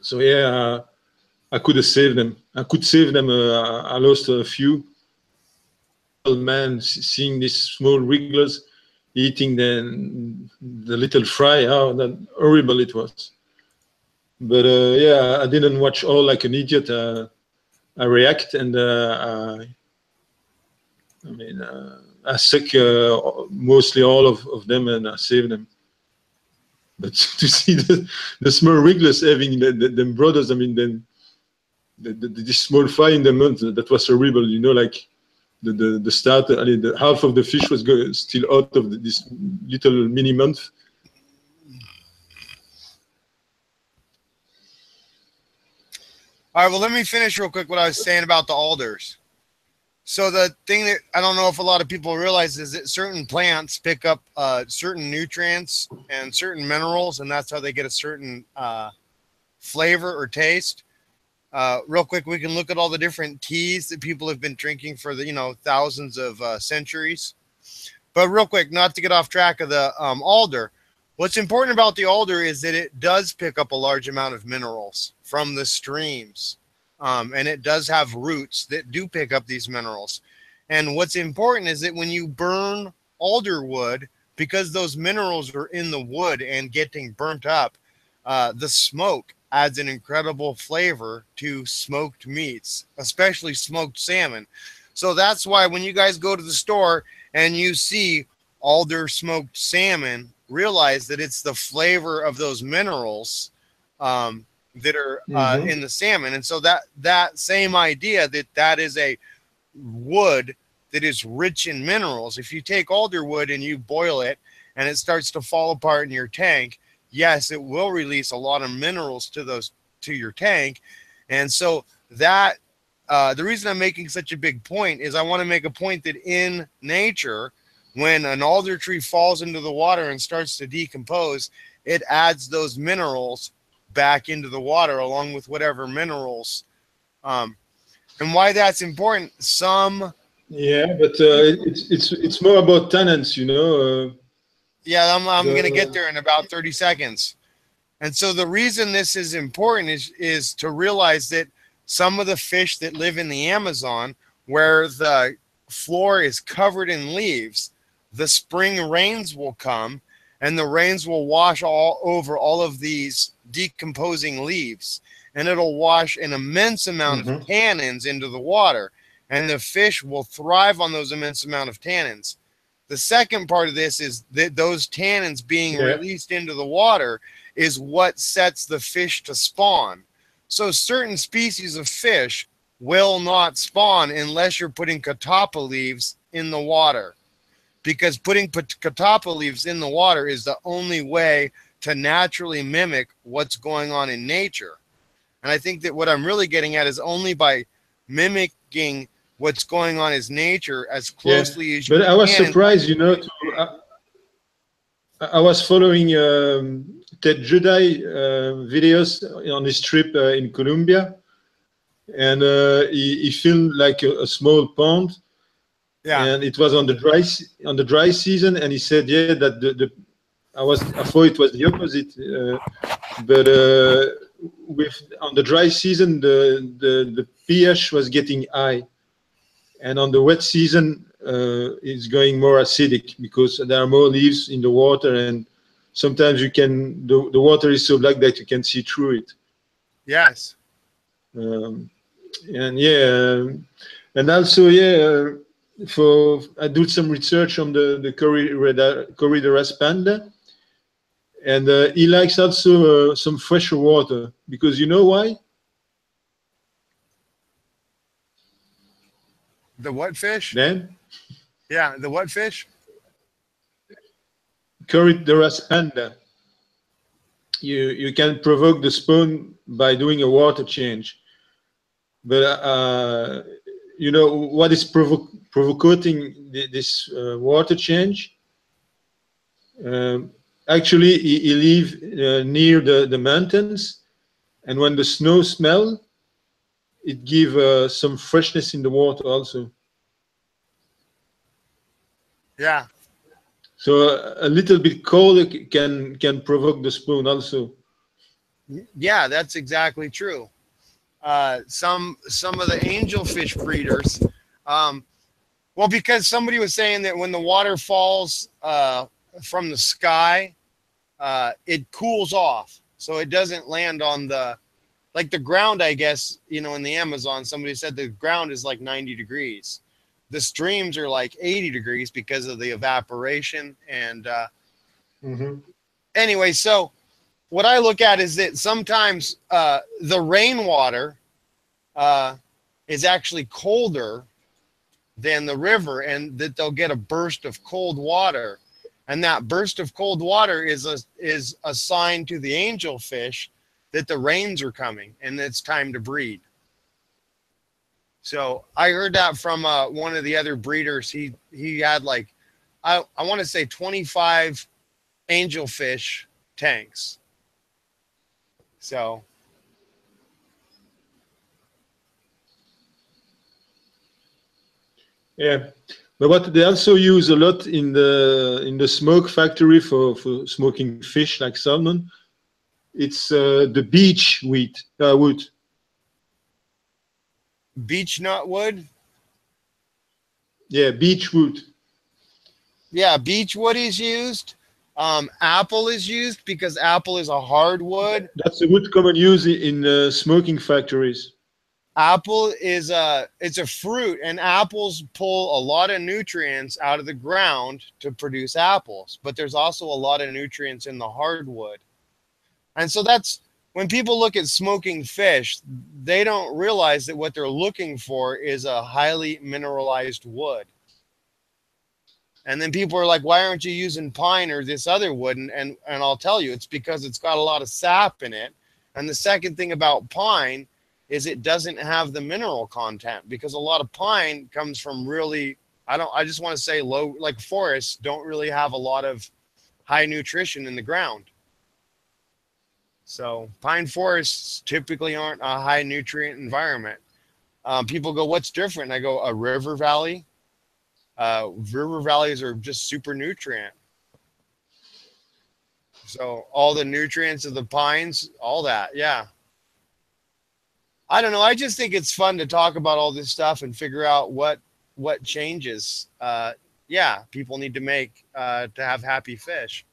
So yeah, I could have saved them. I could save them. I lost a few. Man, seeing these small wrigglers eating the little fry, how that horrible it was. But yeah, I didn't watch all like an idiot. I react, and I suck mostly all of them, and I save them. But to see the small wrigglers having them brothers, I mean, then this small fry in the mouth, that was horrible. You know, like the start, I mean, the half of the fish was still out of this little mini mouth. All right, well, let me finish real quick what I was saying about the alders. So the thing that I don't know if a lot of people realize is that certain plants pick up certain nutrients and certain minerals, and that's how they get a certain flavor or taste. Real quick, we can look at all the different teas that people have been drinking for the thousands of centuries. But real quick, not to get off track of the alder, what's important about the alder is that it does pick up a large amount of minerals from the streams. And it does have roots that do pick up these minerals. And what's important is that when you burn alder wood, because those minerals are in the wood and getting burnt up, the smoke adds an incredible flavor to smoked meats, especially smoked salmon. So that's why when you guys go to the store and you see alder smoked salmon, realize that it's the flavor of those minerals that are in the salmon. And so that same idea that is a wood that is rich in minerals. If you take alder wood and you boil it and it starts to fall apart in your tank, yes, it will release a lot of minerals to your tank. And so that the reason I'm making such a big point is I want to make a point that in nature, when an alder tree falls into the water and starts to decompose, it adds those minerals back into the water along with whatever minerals. And why that's important, yeah, but it's more about tannins, yeah, I'm going to get there in about 30 seconds. And so the reason this is important is to realize that some of the fish that live in the Amazon, where the floor is covered in leaves, the spring rains will come and the rains will wash all over all of these decomposing leaves, and it'll wash an immense amount of tannins into the water, and the fish will thrive on those immense amount of tannins. The second part of this is that those tannins being released into the water is what sets the fish to spawn. So certain species of fish will not spawn unless you're putting catappa leaves in the water, because putting catappa leaves in the water is the only way to naturally mimic what's going on in nature. And I think that what I'm really getting at is only by mimicking what's going on as nature as closely as you can. But I was surprised, I was following Ted Jedi videos on his trip in Colombia, and he filmed like a small pond. Yeah. And it was on the dry season, and he said, yeah, that I thought it was the opposite, but on the dry season the pH was getting high, and on the wet season it's going more acidic because there are more leaves in the water, and sometimes the water is so black that you can see through it. Yes. And yeah, and also I did some research on the Corydoras panda, and he likes also some fresher water, because you know why? The what fish? Dan? Yeah, the what fish? Corydoras panda. You can provoke the spawn by doing a water change, but what is provoking this water change. Actually, he live near the mountains, and when the snow smell, it give some freshness in the water also. Yeah. So a little bit cold can provoke the spoon also. Yeah, that's exactly true. Some of the angelfish breeders, well, because somebody was saying that when the water falls from the sky, it cools off, so it doesn't land on the ground. I guess, in the Amazon, somebody said the ground is like 90 degrees. The streams are like 80 degrees because of the evaporation. And anyway, so what I look at is that sometimes the rainwater is actually colder than the river, and that they'll get a burst of cold water, and that burst of cold water is a sign to the angelfish that the rains are coming and it's time to breed. So I heard that from one of the other breeders. He had like, I want to say 25 angelfish tanks. So yeah, but what they also use a lot in the smoke factory for smoking fish like salmon, it's the beech wood. beech nut wood. Yeah, beech wood. Yeah, beech wood is used. Apple is used because apple is a hardwood. That's a wood common use in smoking factories. Apple is it's a fruit, and apples pull a lot of nutrients out of the ground to produce apples. But there's also a lot of nutrients in the hardwood. And so that's when people look at smoking fish, they don't realize that what they're looking for is a highly mineralized wood. And then people are like, why aren't you using pine or this other wood? And I'll tell you, it's because it's got a lot of sap in it. And the second thing about pine is it doesn't have the mineral content, because a lot of pine comes from really, I just want to say low, like forests don't really have a lot of high nutrition in the ground. So pine forests typically aren't a high nutrient environment. People go, what's different? And I go, a river valley. River valleys are just super nutrient. So all the nutrients of the pines, all that. Yeah. I don't know. I just think it's fun to talk about all this stuff and figure out what changes, people need to make to have happy fish.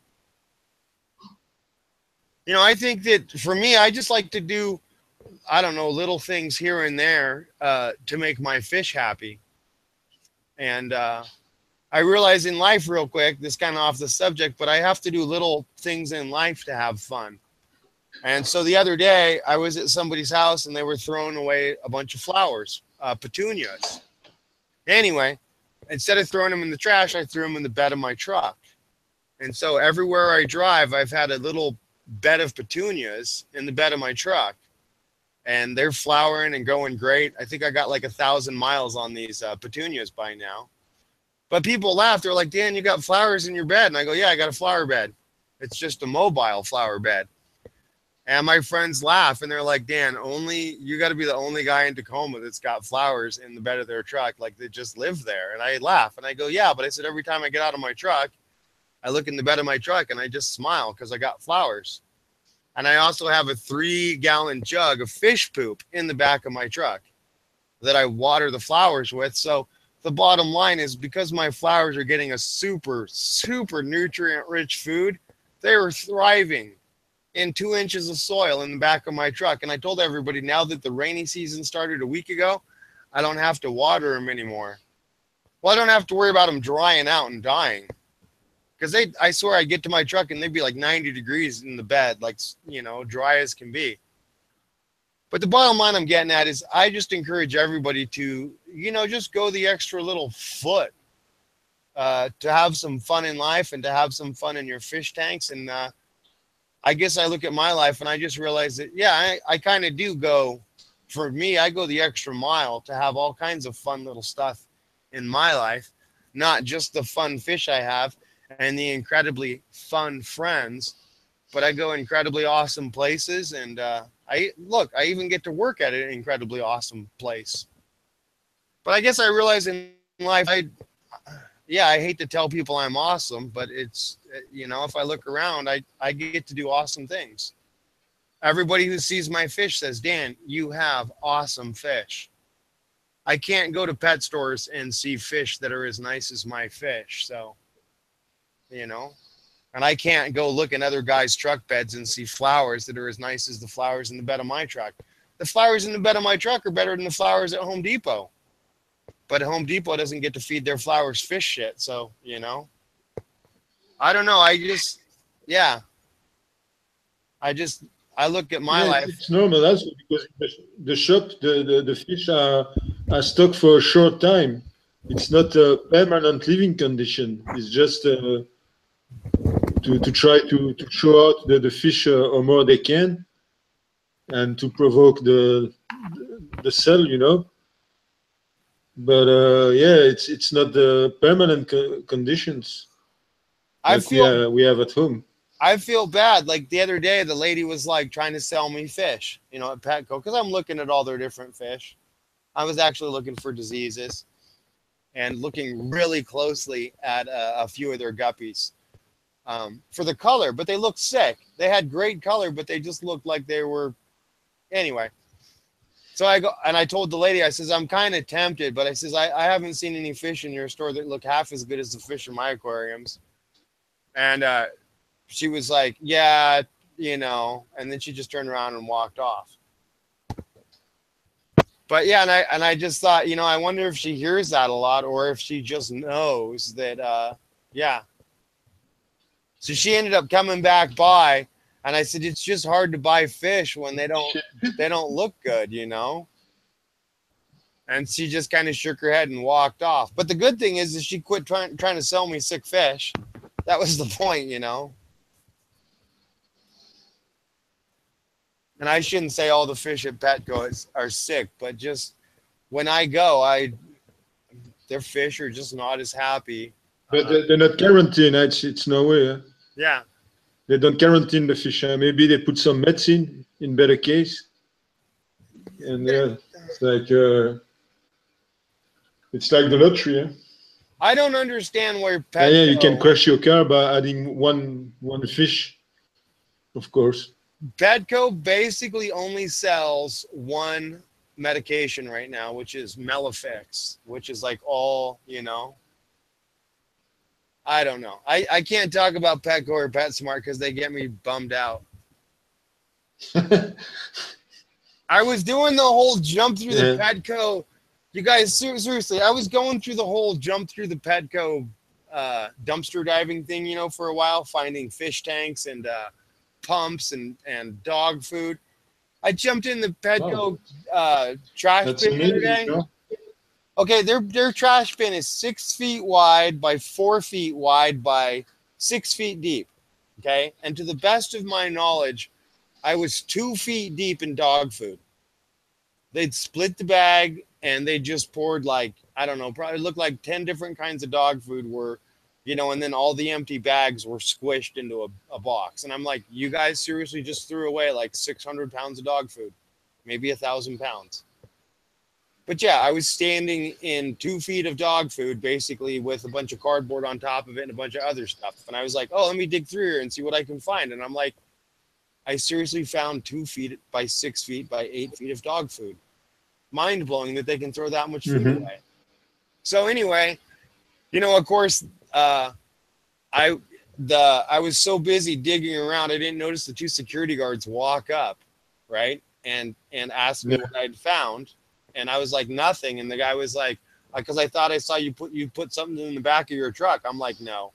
I think that for me, I just like to do, I don't know, little things here and there to make my fish happy. And I realize in life, real quick, this kind of off the subject, but I have to do little things in life to have fun. And so the other day, I was at somebody's house and they were throwing away a bunch of flowers, petunias. Anyway, instead of throwing them in the trash, I threw them in the bed of my truck. And so everywhere I drive, I've had a little bed of petunias in the bed of my truck. And they're flowering and going great. I think I got like 1,000 miles on these petunias by now. But people laugh. They're like, Dan, you got flowers in your bed. And I go, yeah, I got a flower bed. It's just a mobile flower bed. And my friends laugh, and they're like, Dan, you got to be the only guy in Tacoma that's got flowers in the bed of their truck, like they just live there. And I laugh, and I go, yeah, but I said, every time I get out of my truck, I look in the bed of my truck, and I just smile because I got flowers. And I also have a 3-gallon jug of fish poop in the back of my truck that I water the flowers with. So the bottom line is, because my flowers are getting a super, super nutrient-rich food, they are thriving in 2 inches of soil in the back of my truck. And I told everybody, now that the rainy season started a week ago, I don't have to water them anymore. Well, I don't have to worry about them drying out and dying, because I swear I get to my truck and they'd be like 90 degrees in the bed, like, dry as can be. But the bottom line I'm getting at is, I just encourage everybody to, just go the extra little foot to have some fun in life and to have some fun in your fish tanks. And I guess I look at my life and I just realize that, yeah, I kind of do go, for me, I go the extra mile to have all kinds of fun little stuff in my life, not just the fun fish I have and the incredibly fun friends, but I go incredibly awesome places. And I even get to work at an incredibly awesome place. But I guess I realize in life, I hate to tell people I'm awesome, but it's, if I look around, I get to do awesome things. Everybody who sees my fish says, Dan, you have awesome fish. I can't go to pet stores and see fish that are as nice as my fish. So, and I can't go look in other guys' truck beds and see flowers that are as nice as the flowers in the bed of my truck. The flowers in the bed of my truck are better than the flowers at Home Depot. But Home Depot doesn't get to feed their flowers fish shit. So, I don't know. I look at my life. It's normal also because the shop, the fish are stocked for a short time. It's not a permanent living condition. It's just to try to show out the fish how more they can, and to provoke the sell, But it's not the permanent conditions we have at home. I feel bad. Like the other day, the lady was like trying to sell me fish, at Petco, because I'm looking at all their different fish. I was actually looking for diseases and looking really closely at a few of their guppies for the color, but they looked sick. They had great color, but they just looked like they were, anyway. So I go and I told the lady, I says, I'm kind of tempted, but I says, I haven't seen any fish in your store that look half as good as the fish in my aquariums. And she was like, yeah, and then she just turned around and walked off. But yeah, and I just thought, I wonder if she hears that a lot or if she just knows that, yeah. So she ended up coming back by, and I said, it's just hard to buy fish when they don't look good, And she just kind of shook her head and walked off. But the good thing is she quit trying to sell me sick fish. That was the point, And I shouldn't say all the fish at Petco are sick, but just when I go, their fish are just not as happy. But they're not quarantined. It's no way. Yeah. They don't quarantine the fish. Maybe they put some medicine in better case. And it's like the lottery. I don't understand where Petco. Yeah, you can crash your car by adding one fish, of course. Petco basically only sells one medication right now, which is Melafix, which is like all, I don't know. I can't talk about Petco or PetSmart because they get me bummed out. I was doing the whole jump through the Petco. You guys, seriously, I was going through the whole jump through the Petco dumpster diving thing, for a while, finding fish tanks and pumps and dog food. I jumped in the Petco trash bin the other day. Okay, their trash bin is 6 feet wide by 4 feet wide by 6 feet deep. Okay, and to the best of my knowledge, I was 2 feet deep in dog food. They'd split the bag and they just poured like, I don't know, probably looked like 10 different kinds of dog food were, and then all the empty bags were squished into a box. And I'm like, you guys seriously just threw away like 600 pounds of dog food, maybe 1,000 pounds. But yeah, I was standing in 2 feet of dog food, basically with a bunch of cardboard on top of it and a bunch of other stuff. And I was like, oh, let me dig through here and see what I can find. And I'm like, I seriously found 2 feet by 6 feet by 8 feet of dog food. Mind blowing that they can throw that much food away. So anyway, of course, I was so busy digging around, I didn't notice the 2 security guards walk up, right, and ask me what I'd found, and I was like, nothing, and the guy was like, because I thought I saw you put something in the back of your truck. I'm like, no,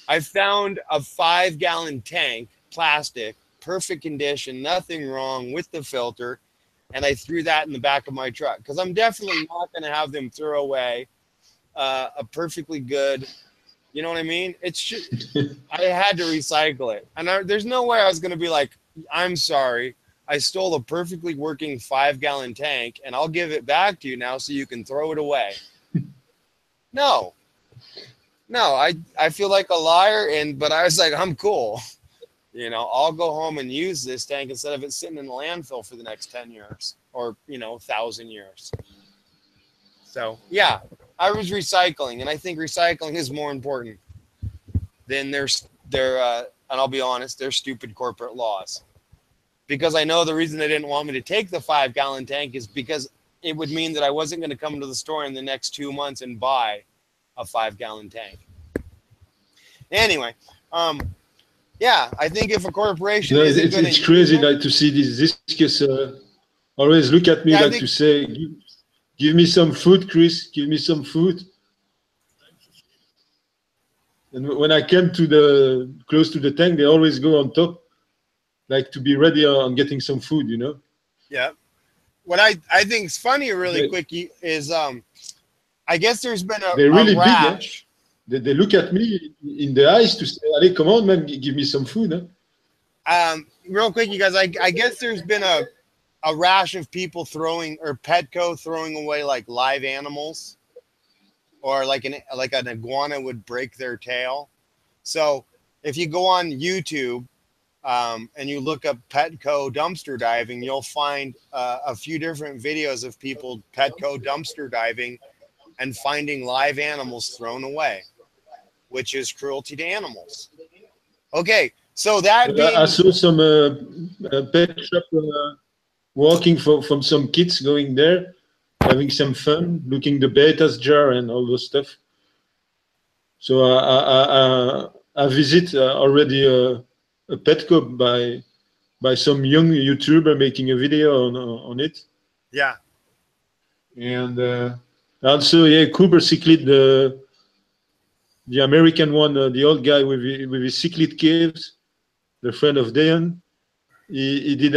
I found a 5-gallon tank, plastic, perfect condition, nothing wrong with the filter, and I threw that in the back of my truck because I'm definitely not going to have them throw away a perfectly good. You know what I mean? It's just, I had to recycle it. And there's no way I was going to be like, I'm sorry, I stole a perfectly working 5-gallon tank and I'll give it back to you now so you can throw it away. No, I feel like a liar, but I was like, I'm cool. You know, I'll go home and use this tank instead of it sitting in the landfill for the next 10 years or, 1,000 years. So, yeah, I was recycling, and I think recycling is more important than and I'll be honest, their stupid corporate laws. Because I know the reason they didn't want me to take the 5-gallon tank is because it would mean that I wasn't going to come to the store in the next 2 months and buy a 5-gallon tank. Anyway, yeah, I think if a corporation it's crazy like to see this because always look at me to say, give me some food, Chris, give me some food. And when I came close to the tank, they always go on top, like to be ready on getting some food, Yeah. What I think is funny really quick is I guess there's been they're really a rash. Big, They look at me in the eyes to say, "Allez, come on, man, give me some food." Huh? Real quick, you guys, I guess there's been a rash of people Petco throwing away like live animals, or like an iguana would break their tail. So if you go on YouTube and you look up Petco dumpster diving, you'll find a few different videos of people Petco dumpster diving and finding live animals thrown away, which is cruelty to animals. Okay, so I saw some pet shop walking from some kids going there, having some fun, looking the betas jar and all those stuff. So I visit already a Petco by some young YouTuber making a video on it. Yeah. And also, Cooper Cichlid, the American one, the old guy with his cichlid caves, the friend of Dayan. He did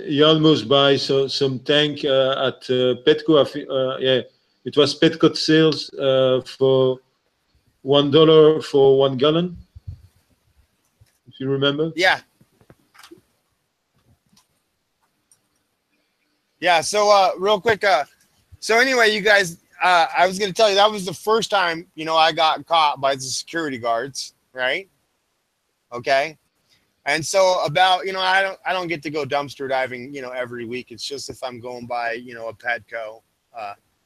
he almost buy some tank at Petco. It was Petco sales for $1 for 1 gallon. If you remember. Yeah. Yeah. So real quick. So anyway, you guys, I was going to tell you that was the first time, I got caught by the security guards, right? Okay. And so about, I don't get to go dumpster diving, every week. It's just if I'm going by, a Petco.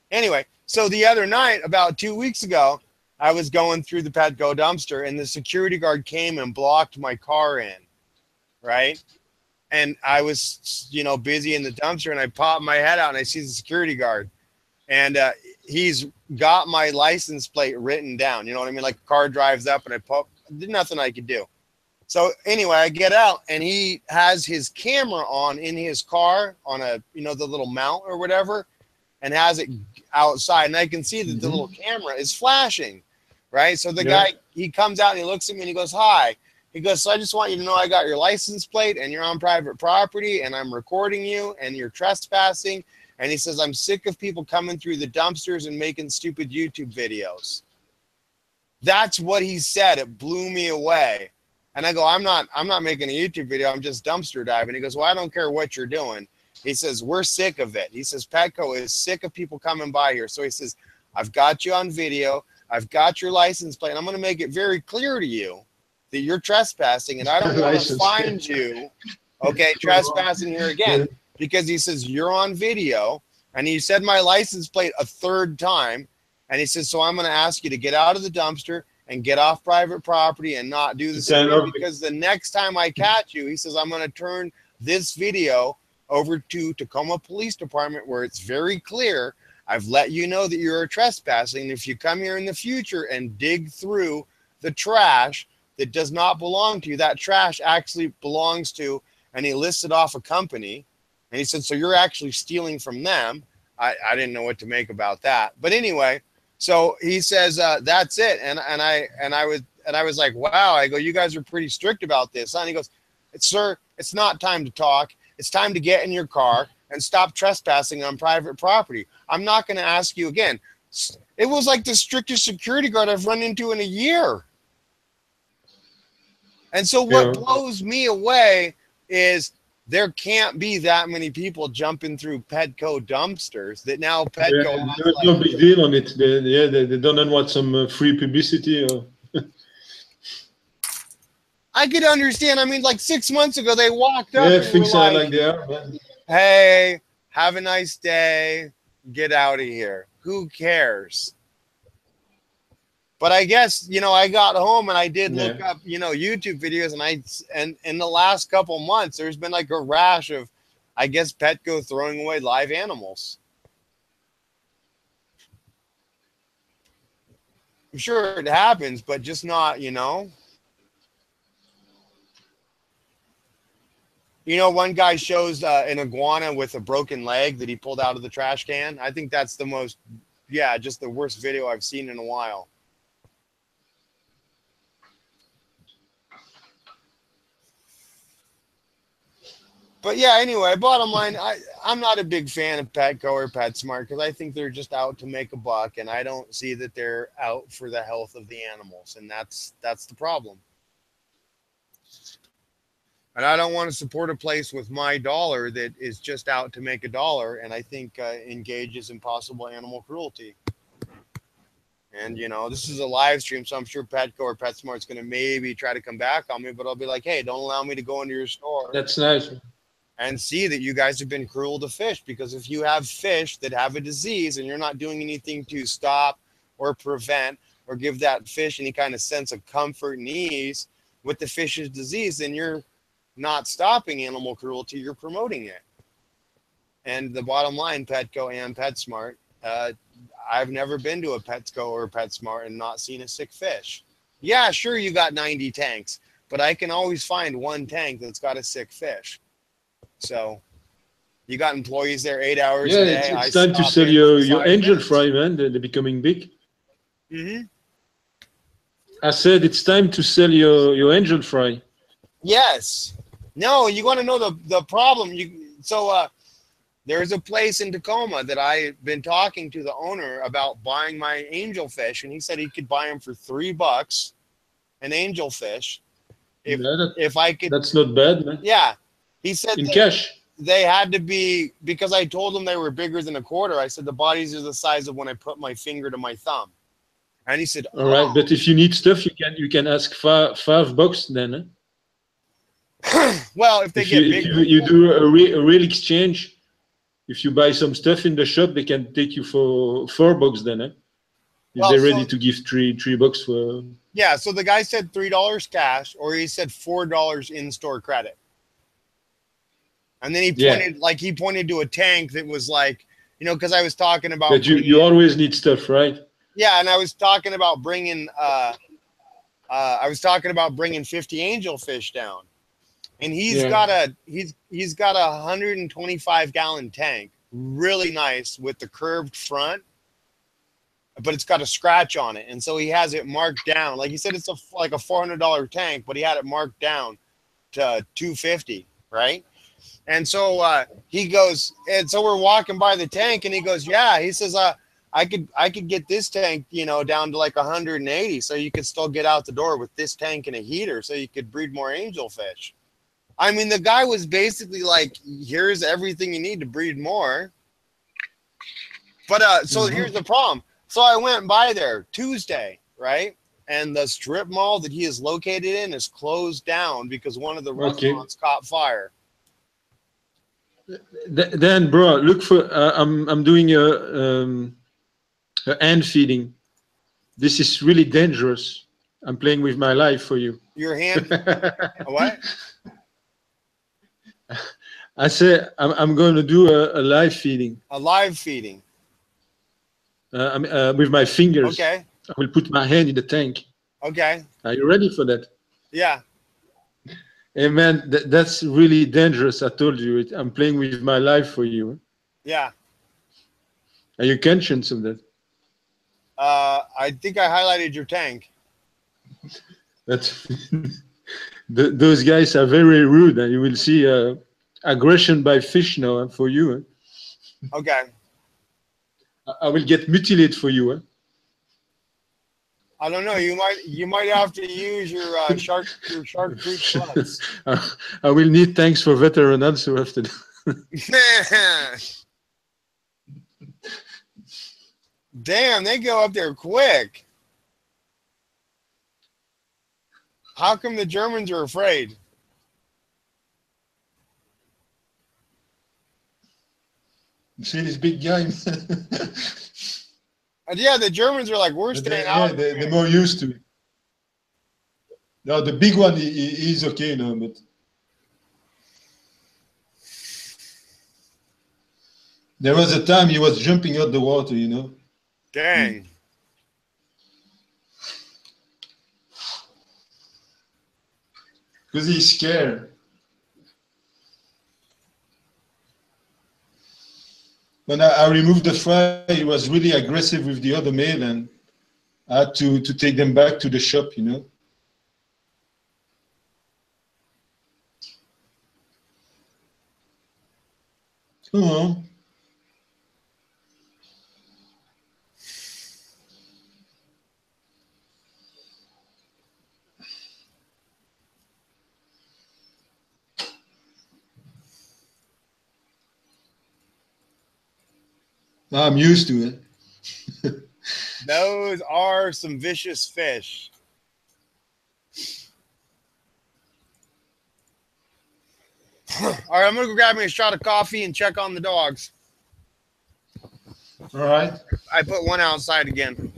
Anyway, so the other night, about 2 weeks ago, I was going through the Petco dumpster and the security guard came and blocked my car in, right? And I was, busy in the dumpster and I popped my head out and I see the security guard. And he's got my license plate written down. You know what I mean? Like a car drives up and I pop, there's nothing I could do. So anyway, I get out and he has his camera on in his car on a, the little mount or whatever, and has it outside. And I can see that the little camera is flashing, right? So the guy, he comes out and he looks at me and he goes, "Hi." He goes, "So I just want you to know I got your license plate and you're on private property and I'm recording you and you're trespassing." And he says, "I'm sick of people coming through the dumpsters and making stupid YouTube videos." That's what he said. It blew me away. And I go, I'm not making a YouTube video. I'm just dumpster diving. He goes, "Well, I don't care what you're doing." He says, "We're sick of it." He says, "Petco is sick of people coming by here." So he says, "I've got you on video. I've got your license plate. And I'm going to make it very clear to you that you're trespassing and I don't want to find you, okay, trespassing here again." Because he says, "You're on video." And he said my license plate a third time. And he says, "So I'm going to ask you to get out of the dumpster and get off private property and not do this again, because the next time I catch you," he says, "I'm going to turn this video over to Tacoma Police Department where it's very clear. I've let you know that you're trespassing. And if you come here in the future and dig through the trash that does not belong to you, that trash actually belongs to," and he listed off a company. And he said, "So you're actually stealing from them." I didn't know what to make about that. But anyway, so he says, "That's it." And I was like, "Wow." I go, "You guys are pretty strict about this." And he goes, "Sir, it's not time to talk. It's time to get in your car and stop trespassing on private property. I'm not going to ask you again." It was like the strictest security guard I've run into in a year. And so what blows me away is there can't be that many people jumping through Petco dumpsters that now Petco Yeah, has, there's no big deal on it. They don't want some free publicity. Or... I could understand. I mean, like 6 months ago, they walked up Yeah, and things were are like, like they are, man. hey, have a nice day. Get out of here. Who cares? But I guess, you know, I got home and I did look up, you know, YouTube videos, and in the last couple months, there's been like a rash of, I guess, Petco throwing away live animals. I'm sure it happens, but just not, you know. You know, one guy shows an iguana with a broken leg that he pulled out of the trash can. I think that's the most, yeah, just the worst video I've seen in a while. But yeah, anyway, bottom line, I'm not a big fan of Petco or PetSmart because I think they're just out to make a buck, and I don't see that they're out for the health of the animals, and that's the problem. And I don't want to support a place with my dollar that is just out to make a dollar, and I think engages in possible animal cruelty. And, you know, this is a live stream, so I'm sure Petco or PetSmart's going to maybe try to come back on me, but I'll be like, hey, don't allow me to go into your store. That's nice. And see that you guys have been cruel to fish, because if you have fish that have a disease and you're not doing anything to stop or prevent or give that fish any kind of sense of comfort and ease with the fish's disease, then you're not stopping animal cruelty, you're promoting it. And the bottom line, Petco and PetSmart, I've never been to a Petco or PetSmart and not seen a sick fish. Yeah, sure, you got 90 tanks, but I can always find one tank that's got a sick fish. So you got employees there 8 hours a day. It's time to sell your angel minutes. fry, man. They're becoming big. Mm-hmm. I said it's time to sell your angel fry. Yes. No, you want to know the problem. There's a place in Tacoma that I've been talking to the owner about buying my angel fish, and he said he could buy them for $3 an angel fish. If I could. That's not bad, man. Yeah. He said in cash. They had to be, because I told him they were bigger than a quarter. I said the bodies are the size of when I put my finger to my thumb. And he said, all right, but if you need stuff, you can ask $5 then. Well, if they get bigger. If you do a real exchange, if you buy some stuff in the shop, they can take you for $4 then. If they're ready to give $3 for. Yeah, so the guy said $3 cash, or he said $4 in-store credit. And then he pointed to a tank that was like, you know, because I was talking about. But you always need stuff, right? Yeah, and I was talking about bringing 50 angelfish down, and he's got a 125-gallon tank, really nice with the curved front, but it's got a scratch on it, and so he has it marked down. Like he said, it's like a $400 tank, but he had it marked down to $250, right? And so he goes, and so we're walking by the tank, and he goes, yeah. He says, I could get this tank, you know, down to like 180, so you could still get out the door with this tank and a heater, so you could breed more angelfish. I mean, the guy was basically like, here's everything you need to breed more. But so here's the problem. So I went by there Tuesday, right? And the strip mall that he is located in is closed down because one of the restaurants caught fire. Then, bro, look for. I'm doing a hand feeding. This is really dangerous. I'm playing with my life for you. Your hand? What? I say I'm going to do a live feeding. A live feeding. With my fingers. Okay. I will put my hand in the tank. Okay. Are you ready for that? Yeah. Hey man, that's really dangerous. I told you, I'm playing with my life for you. Yeah. Are you conscious of that? I think I highlighted your tank. That's those guys are very rude, and you will see aggression by fish now for you. Okay. I will get mutilated for you. I don't know. You might have to use your chartreuse gloves. I will need thanks for veteran also after that. Damn, they go up there quick. How come the Germans are afraid? See this big guy? And yeah, the Germans are like, we're staying out. They're more used to it. No, the big one is okay now, but there was a time he was jumping out the water, you know. Dang. Because he's scared. When I removed the fry, he was really aggressive with the other male, and I had to take them back to the shop, you know. Come on. I'm used to it. Those are some vicious fish. All right, I'm gonna go grab me a shot of coffee and check on the dogs. All right. I put one outside again.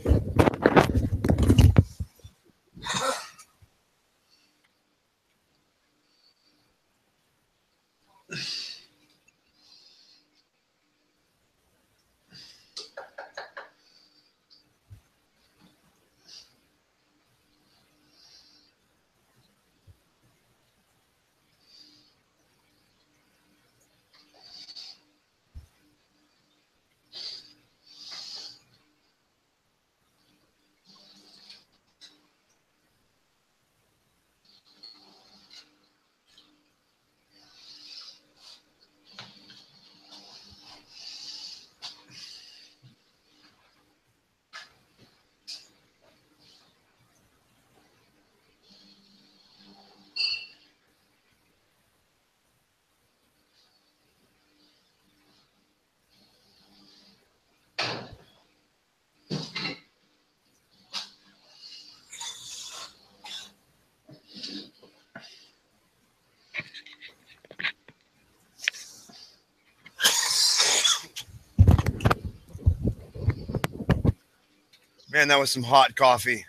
Man, that was some hot coffee.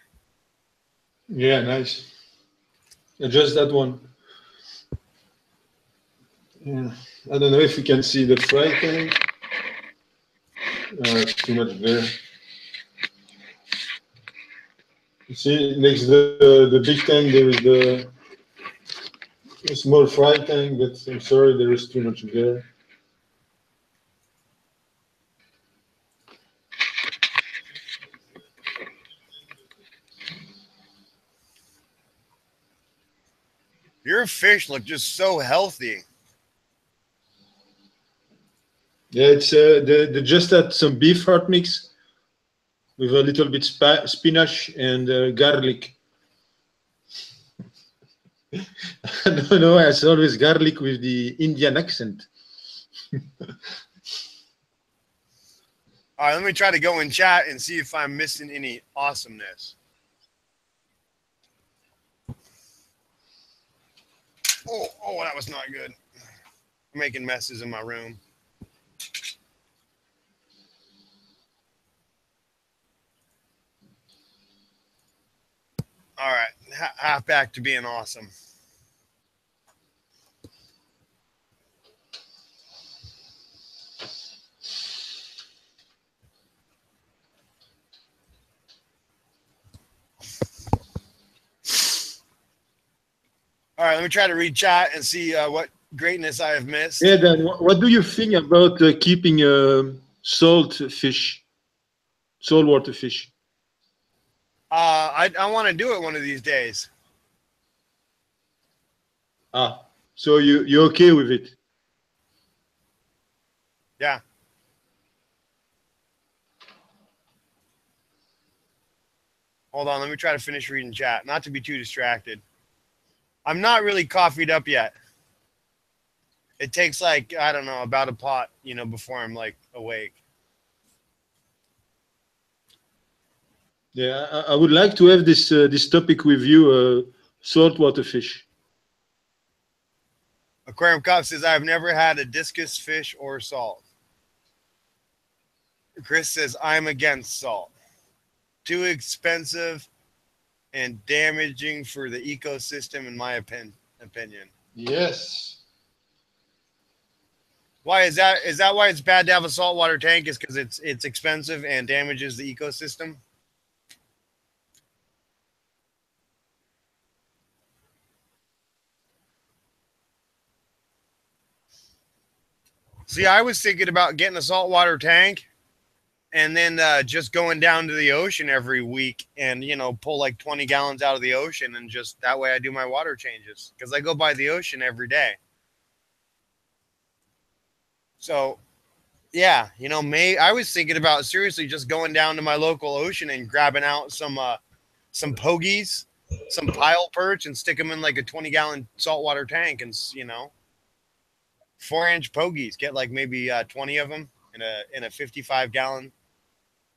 Yeah, nice. Just that one. Yeah. I don't know if you can see the fry thing. It's too much there. You see, next to the big tank, there is the small fry tank, but I'm sorry, there is too much there. Your fish look just so healthy. Yeah, it's they just had some beef heart mix with a little bit spinach and garlic. I don't know. It's always garlic with the Indian accent. All right, let me try to go in chat and see if I'm missing any awesomeness. Oh, that was not good. I'm making messes in my room. All right, half back to being awesome. All right, let me try to read chat and see what greatness I have missed. Yeah, then what do you think about keeping saltwater fish? I want to do it one of these days. Ah, so you're okay with it? Yeah. Hold on, let me try to finish reading chat, not to be too distracted. I'm not really coffeeed up yet. It takes like, I don't know, about a pot, before I'm like awake. Yeah, I would like to have this topic with you, saltwater fish. Aquarium Cop says, I've never had a discus fish or salt. Chris says, I'm against salt. Too expensive and damaging for the ecosystem, in my opinion. Yes. Why is that? Is that why it's bad to have a saltwater tank? Is because it's expensive and damages the ecosystem? See, I was thinking about getting a saltwater tank and then just going down to the ocean every week and, pull like 20 gallons out of the ocean, and just that way I do my water changes because I go by the ocean every day. So, yeah, I was thinking about seriously just going down to my local ocean and grabbing out some pogies, some pile perch, and stick them in like a 20-gallon saltwater tank, and 4-inch pogies. Get like maybe 20 of them in a 55-gallon.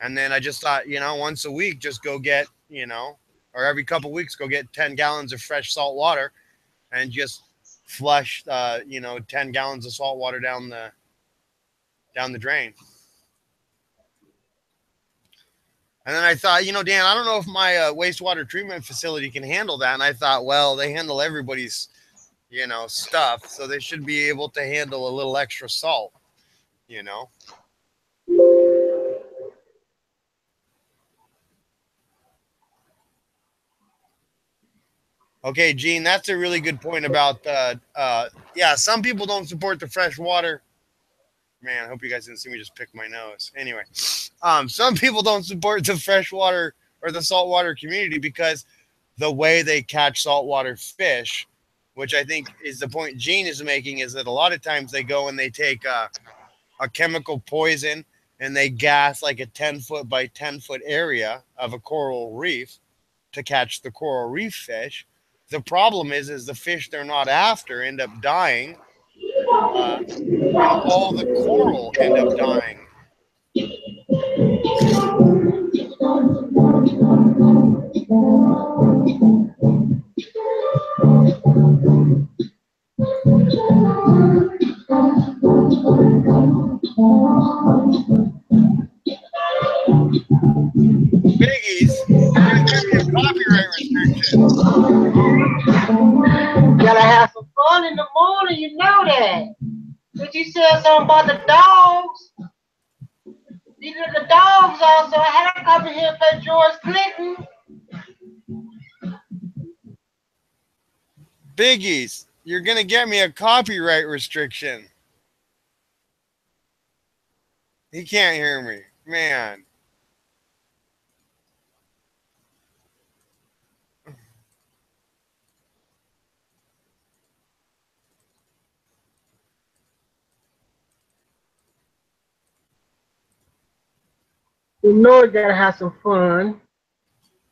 And then I just thought, once a week, just go get, or every couple of weeks, go get 10 gallons of fresh salt water and just flush, 10 gallons of salt water down the drain. And then I thought, Dan, I don't know if my wastewater treatment facility can handle that. And I thought, well, they handle everybody's, stuff. So they should be able to handle a little extra salt, Okay, Gene, that's a really good point about some people don't support the fresh water. Man, I hope you guys didn't see me just pick my nose. Anyway, some people don't support the freshwater or the saltwater community because the way they catch saltwater fish, which I think is the point Gene is making, is that a lot of times they go and they take a chemical poison and they gas like a 10-foot by 10-foot area of a coral reef to catch the coral reef fish. The problem is the fish they're not after end up dying, and all the coral end up dying. Biggies, you're gonna give me a copyright restriction. Gotta have some fun in the morning, you know that. But you said something about the dogs. These are the dogs also. I had to come in here and play George Clinton. Biggies, you're gonna get me a copyright restriction. He can't hear me, man. You know you gotta have some fun.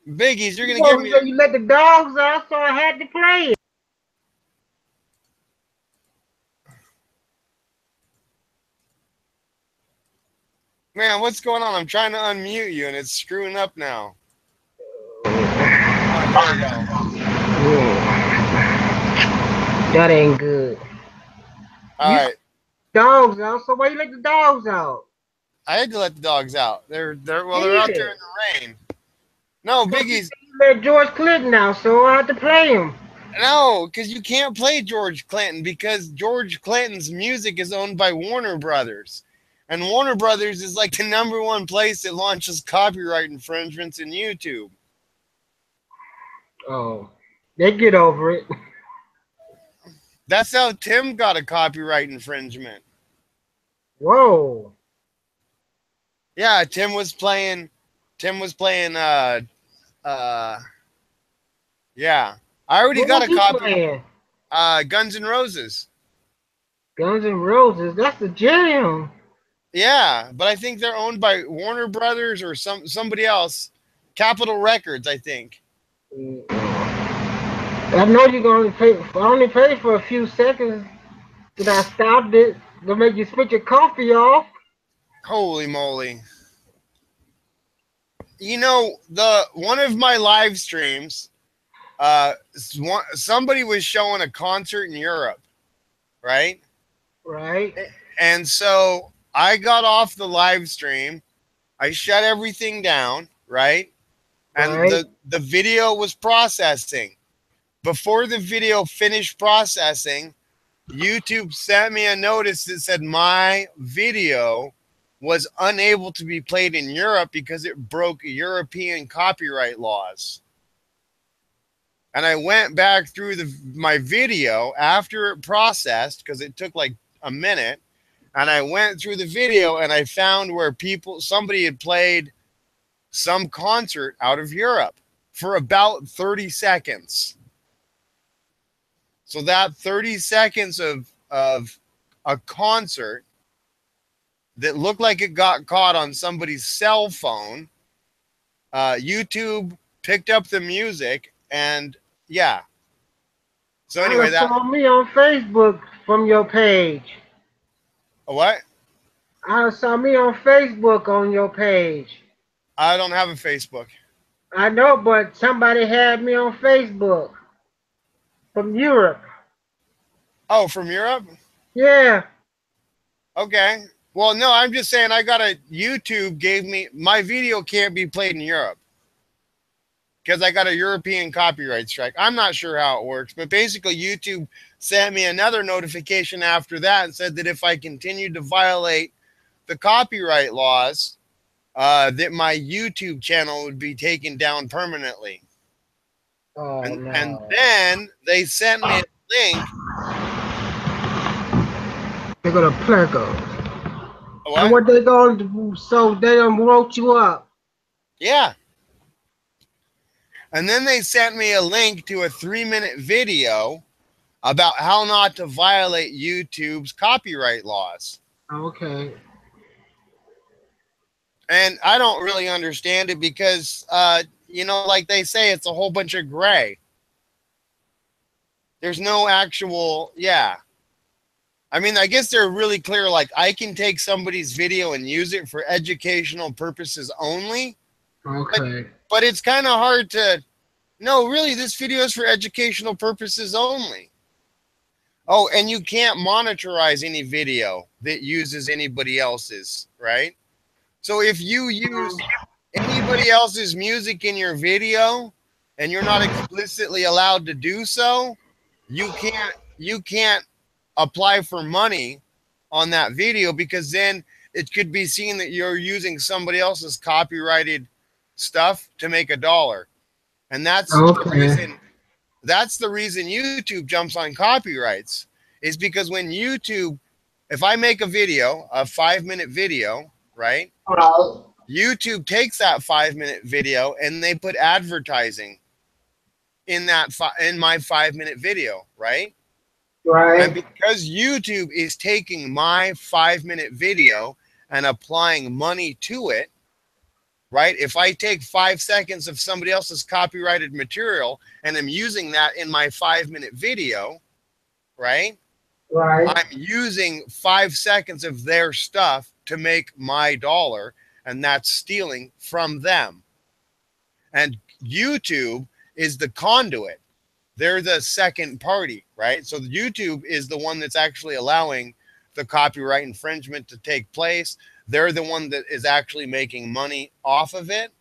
Biggies, you're gonna give me. You let the dogs out, so I had to play it. Man, what's going on? I'm trying to unmute you and it's screwing up now. There we go. That ain't good. All right. Dogs out, so why you let the dogs out? I had to let the dogs out. They're out there in the rain. No, Biggies. You let George Clinton out, so I had to play him. No, because you can't play George Clinton because George Clinton's music is owned by Warner Brothers. And Warner Brothers is like the #1 place that launches copyright infringements in YouTube. Oh, they get over it. That's how Tim got a copyright infringement. Whoa. Yeah, Tim was playing yeah. I already got a copy. Guns N' Roses. Guns N' Roses, that's the jam. Yeah, but I think they're owned by Warner Brothers or somebody else. Capitol Records, I think. I know you're gonna pay. I only paid for a few seconds. Then I stopped it. Gonna make you spit your coffee off. Holy moly. You know, the one of my live streams, somebody was showing a concert in Europe, right? Right. And so I got off the live stream. I shut everything down, right? And Right. the video was processing. Before the video finished processing, YouTube sent me a notice that said my video was unable to be played in Europe because it broke European copyright laws. And I went back through my video after it processed, because it took like a minute, and I went through the video and I found where somebody had played some concert out of Europe for about 30 seconds. So that 30 seconds of a concert that looked like it got caught on somebody's cell phone, YouTube picked up the music, and yeah. So anyway, that saw me on Facebook from your page. What? I saw me on Facebook on your page. I don't have a Facebook. I know, but somebody had me on Facebook from Europe. Oh, from Europe? Yeah. Okay. Well, no, I'm just saying YouTube gave me, my video can't be played in Europe because I got a European copyright strike. I'm not sure how it works, but basically YouTube sent me another notification after that and said that if I continued to violate the copyright laws, that my YouTube channel would be taken down permanently. Oh, and, no. and then they sent me a link. They're gonna plug us. What? And what they gonna do? So they done wrote you up. Yeah. And then they sent me a link to a 3-minute video about how not to violate YouTube's copyright laws. Okay. And I don't really understand it because, like they say, it's a whole bunch of gray. There's no actual, yeah. I mean, I guess they're really clear. Like, I can take somebody's video and use it for educational purposes only. Okay. But it's kind of hard to, no, really, this video is for educational purposes only. Oh, and you can't monetize any video that uses anybody else's, right? So if you use anybody else's music in your video and you're not explicitly allowed to do so, you can't apply for money on that video, because then it could be seen that you're using somebody else's copyrighted stuff to make $1. And that's that's the reason YouTube jumps on copyrights, is because when YouTube, if I make a video, a 5-minute video, right? YouTube takes that 5-minute video and they put advertising in my 5-minute video, right? Right. And because YouTube is taking my 5-minute video and applying money to it, right? If I take 5 seconds of somebody else's copyrighted material and I'm using that in my 5-minute video, right? Right. I'm using 5 seconds of their stuff to make my $1, and that's stealing from them. And YouTube is the conduit. They're the second party, right? So YouTube is the one that's actually allowing the copyright infringement to take place. They're the one that is actually making money off of it.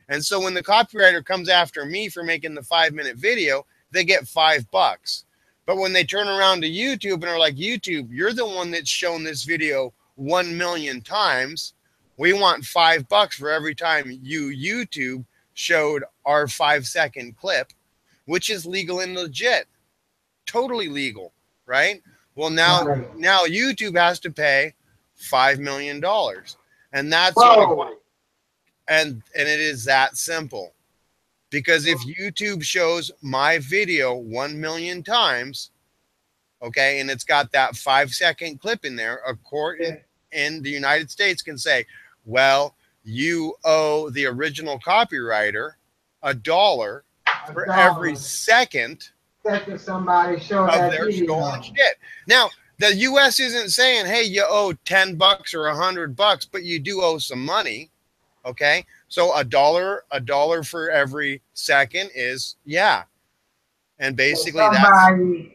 And so when the copywriter comes after me for making the 5-minute video, they get $5. But when they turn around to YouTube and are like, YouTube, you're the one that's shown this video 1 million times. We want $5 for every time you, YouTube, showed our 5-second clip, which is legal and legit. Totally legal, right? Well, now YouTube has to pay $5 million. And that's and it is that simple. Because if YouTube shows my video 1 million times, okay, and it's got that 5-second clip in there, a court in the United States can say, well, you owe the original copywriter $1 for $1. every second Second somebody showed of that their video. stolen shit. Now, the U.S. isn't saying, hey, you owe $10 or $100, but you do owe some money. Okay, so $1 for every second is, yeah, and basically somebody,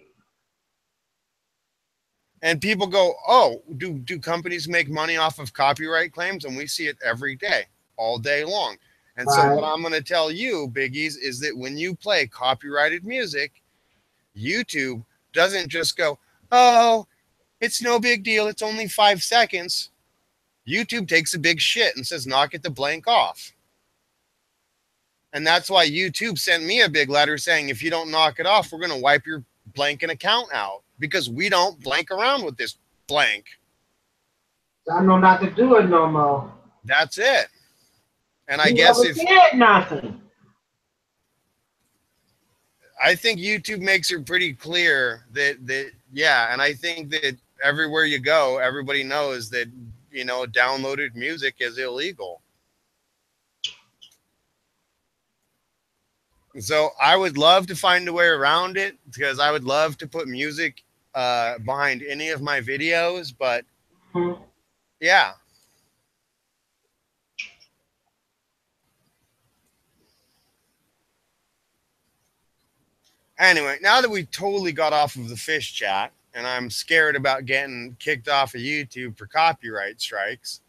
and people go, oh, do companies make money off of copyright claims? And we see it every day, all day long. And so right. what I'm going to tell you, Biggies, is that when you play copyrighted music, YouTube doesn't just go, oh, it's no big deal, it's only 5 seconds. YouTube takes a big shit and says, knock it the blank off. And that's why YouTube sent me a big letter saying, if you don't knock it off, we're going to wipe your blanking account out, because we don't blank around with this blank. I know not to do it no more. That's it. And I You guess never if said nothing. I think YouTube makes it pretty clear that yeah, and I think that everywhere you go, everybody knows that, you know, downloaded music is illegal. So I would love to find a way around it, because I would love to put music behind any of my videos, but yeah. Anyway, now that we totally got off of the fish chat, and I'm scared about getting kicked off of YouTube for copyright strikes,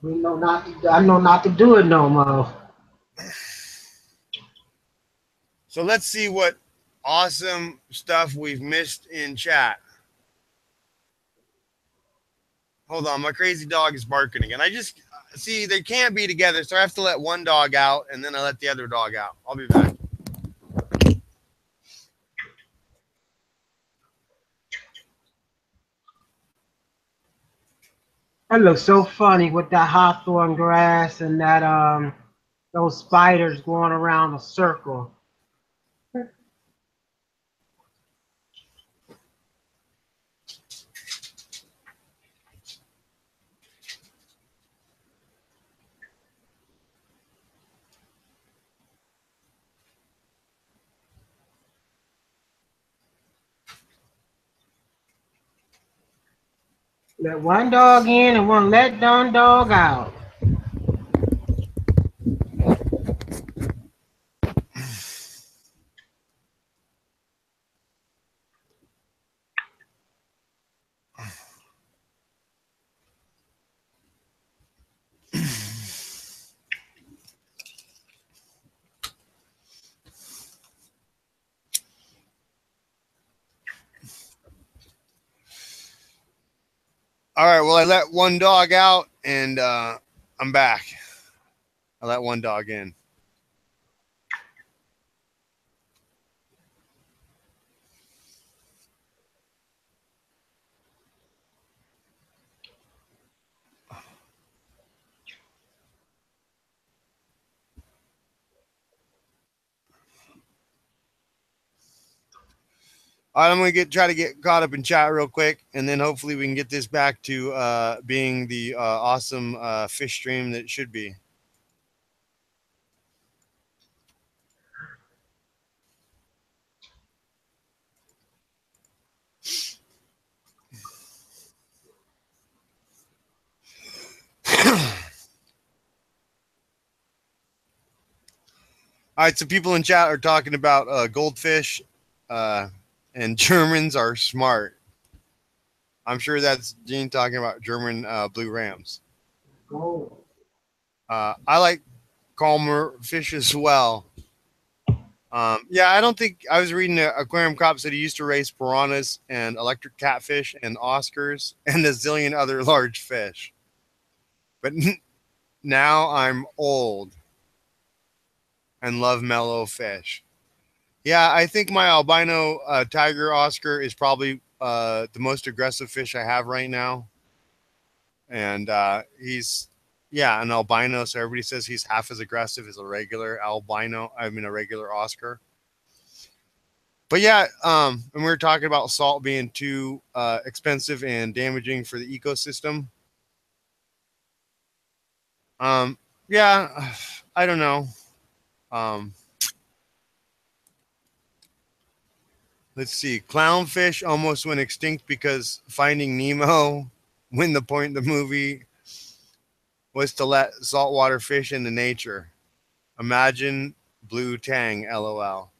I know not to do it no more. so let's see what awesome stuff we've missed in chat. Hold on, my crazy dog is barking again. I just see they can't be together, so I have to let one dog out, and then I let the other dog out. I'll be back. That looks so funny with that hawthorn grass and that those spiders going around a circle. Let one dog in and one let one dog out. All right, well, I let one dog out, and I'm back. I let one dog in. All right, I'm gonna try to get caught up in chat real quick, and then hopefully we can get this back to being the awesome fish stream that it should be. All right, so people in chat are talking about goldfish, and Germans are smart. I'm sure that's Gene talking about German blue rams. Oh. I like calmer fish as well. Yeah, I don't think I was reading Aquarium Cop said he used to raise piranhas and electric catfish and Oscars and a zillion other large fish. But now I'm old and love mellow fish. Yeah, I think my albino tiger Oscar is probably the most aggressive fish I have right now. And he's yeah, an albino. So everybody says he's half as aggressive as a regular albino. I mean, a regular Oscar. But yeah, and we were talking about salt being too expensive and damaging for the ecosystem. Um, yeah, I don't know. Um, let's see. Clownfish almost went extinct because Finding Nemo, when the point of the movie was to let saltwater fish into nature. Imagine blue tang, lol.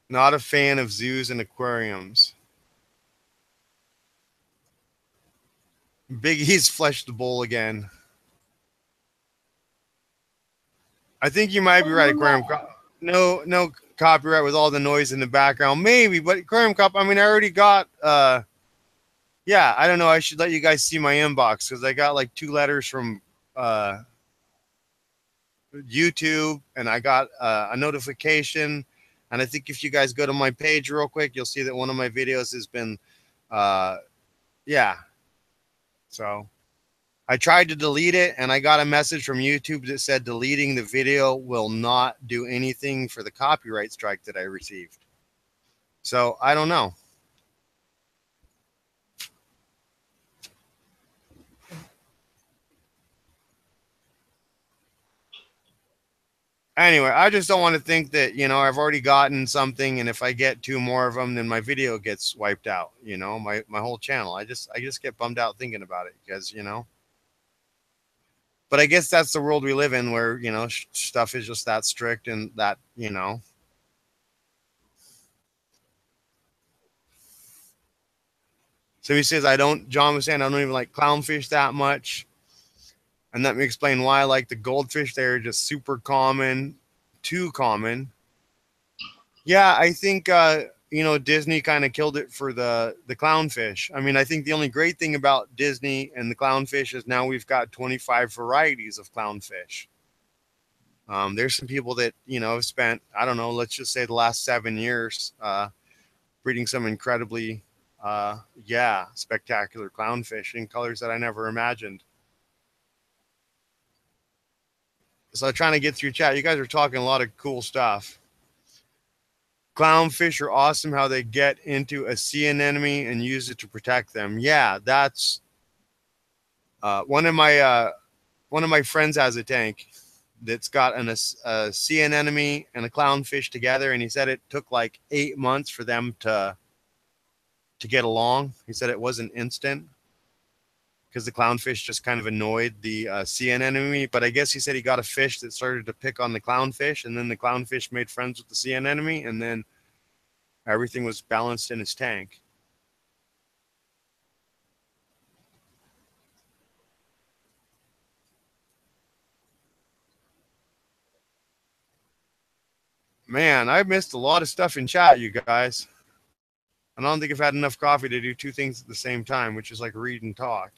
Not a fan of zoos and aquariums. Big E's flushed the bowl again. I think you might be right, Aquarium Cop. No copyright with all the noise in the background. Maybe, but Aquarium Cop, I mean, I already got, yeah, I don't know. I should let you guys see my inbox because I got like 2 letters from YouTube and I got a notification. And I think if you guys go to my page real quick, you'll see that one of my videos has been, yeah. So I tried to delete it and I got a message from YouTube that said deleting the video will not do anything for the copyright strike that I received. So I don't know. Anyway, I just don't want to think that, you know, I've already gotten something and if I get 2 more of them, then my video gets wiped out, you know, my whole channel. I just get bummed out thinking about it because, you know, but I guess that's the world we live in where, you know, stuff is just that strict and that, you know. So he says, John was saying, I don't even like clownfish that much. And let me explain why I like the goldfish. They're just super common, too common. Yeah, I think, you know, Disney kind of killed it for the clownfish. I mean, I think the only great thing about Disney and the clownfish is now we've got 25 varieties of clownfish. There's some people that, you know, have spent, I don't know, let's just say the last 7 years breeding some incredibly, yeah, spectacular clownfish in colors that I never imagined. So I'm trying to get through chat. You guys are talking a lot of cool stuff. Clownfish are awesome how they get into a sea anemone and use it to protect them. Yeah, that's one of my friends has a tank that's got a sea anemone and a clownfish together, and he said it took like 8 months for them to get along. He said it wasn't instant because the clownfish just kind of annoyed the sea anemone. But I guess he said he got a fish that started to pick on the clownfish, and then the clownfish made friends with the sea anemone, and then everything was balanced in his tank. Man, I missed a lot of stuff in chat, you guys. I don't think I've had enough coffee to do 2 things at the same time, which is like read and talk.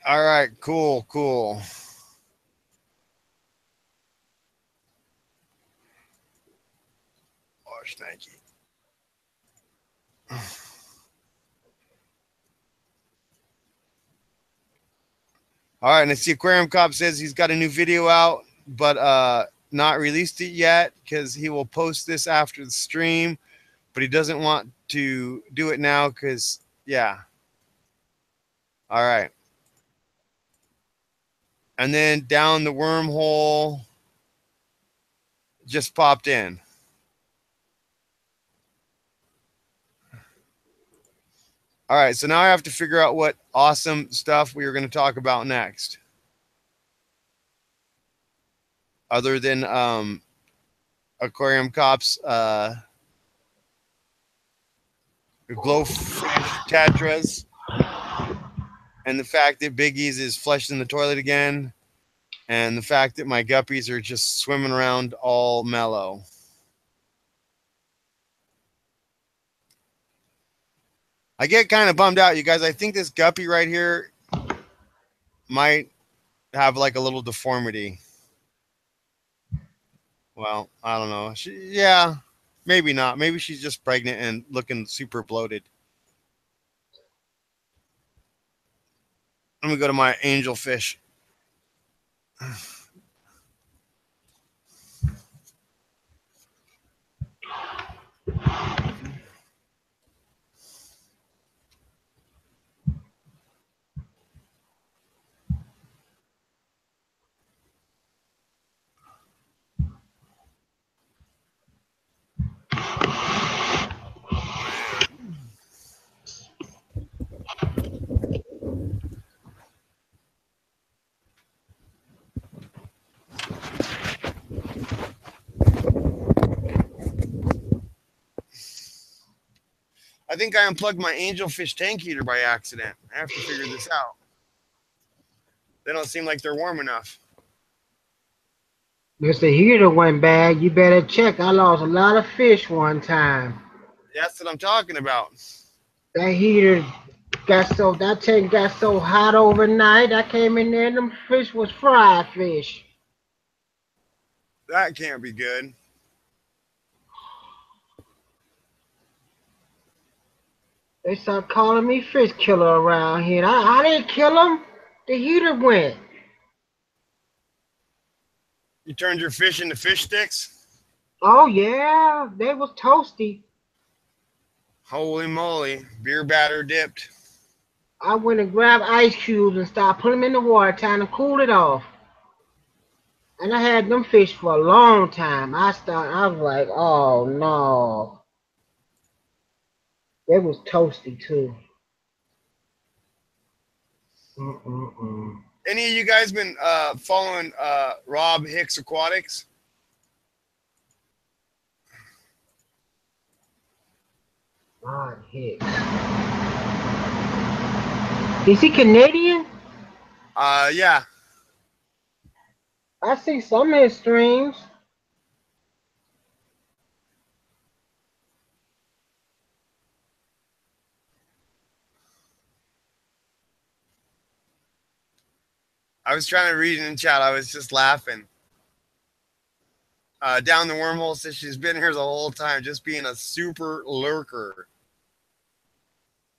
All right, cool. Gosh, thank you. All right, and I see Aquarium Cop says he's got a new video out, but not released it yet because he will post this after the stream, but he doesn't want to do it now because, yeah. All right. And then down the wormhole just popped in. All right, so now I have to figure out what awesome stuff we are going to talk about next. Other than Aquarium Cop's glowfish tetras and the fact that Big E's is flushed in the toilet again and the fact that my guppies are just swimming around all mellow. I get kind of bummed out, you guys. I think this guppy right here might have like a little deformity. Well, I don't know. Yeah, maybe not. Maybe she's just pregnant and looking super bloated. Let me go to my angelfish. I think I unplugged my angelfish tank heater by accident. I have to figure this out. They don't seem like they're warm enough. If the heater went bad, you better check. I lost a lot of fish one time. That's what I'm talking about. That heater that tank got so hot overnight. I came in there and them fish was fried fish. That can't be good. They start calling me fish killer around here. I didn't kill them. The heater went. You turned your fish into fish sticks? Oh yeah, they was toasty. Holy moly. Beer batter dipped. I went and grabbed ice cubes and started putting them in the water, trying to cool it off. And I had them fish for a long time. I was like, oh no. They was toasty too. Any of you guys been following Rob Hicks Aquatics? Rob Hicks. Is he Canadian? Yeah. I see some of his streams. I was trying to read in chat. I was just laughing. Down the wormhole says she's been here the whole time, just being a super lurker.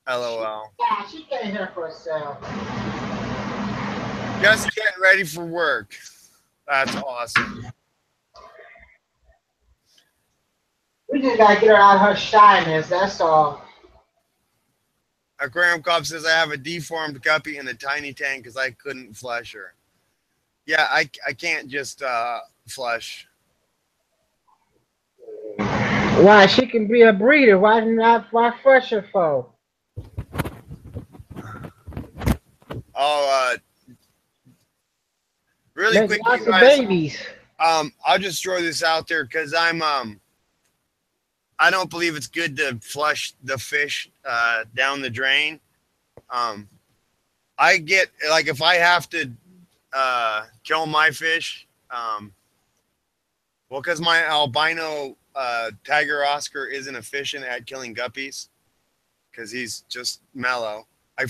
LOL. Yeah, she came here for herself. Just getting ready for work. That's awesome. We just gotta get her out of her shyness, that's all. Aquarium Cop says I have a deformed guppy in a tiny tank because I couldn't flush her. Yeah, I can't just flush. Why? She can be a breeder. Why flush her for? Oh, really Make quick, lots you of guys. babies. I'll just throw this out there because I don't believe it's good to flush the fish down the drain. I get, like, if I have to kill my fish, well, because my albino tiger Oscar isn't efficient at killing guppies because he's just mellow. I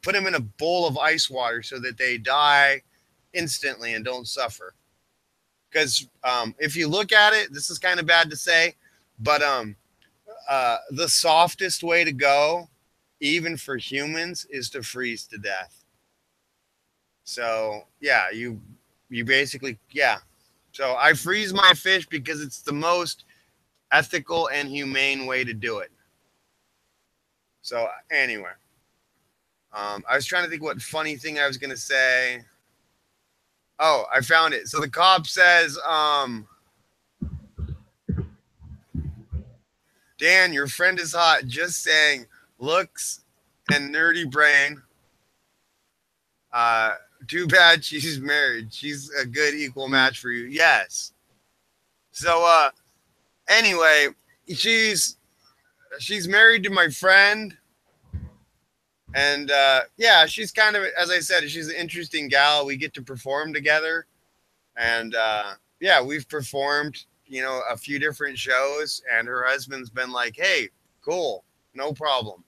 put him in a bowl of ice water so that they die instantly and don't suffer. Because if you look at it, this is kind of bad to say, but the softest way to go, even for humans, is to freeze to death. So yeah, you basically, yeah. So I freeze my fish because it's the most ethical and humane way to do it. So anyway, I was trying to think what funny thing I was gonna say. Oh, I found it. So the cop says, Dan, your friend is hot. Just saying, looks and nerdy brain. Too bad she's married. She's a good equal match for you. Yes. So anyway, she's married to my friend. And yeah, she's kind of, as I said, she's an interesting gal. We get to perform together. And yeah, we've performed, you know, a few different shows. And her husband's been like, hey, cool, no problem.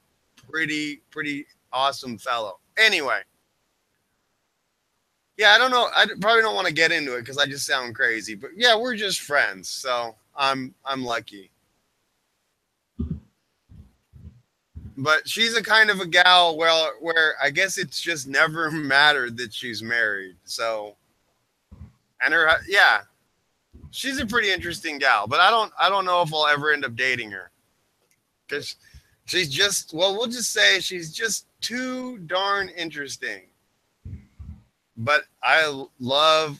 pretty awesome fellow. Anyway, yeah, I don't know. I probably don't want to get into it because I just sound crazy. But yeah, we're just friends, so I'm lucky. But she's a kind of a gal where I guess it's just never mattered that she's married. So, and her, yeah, she's a pretty interesting gal. But I don't know if I'll ever end up dating her because she's just, well, we'll just say she's just too darn interesting. But I love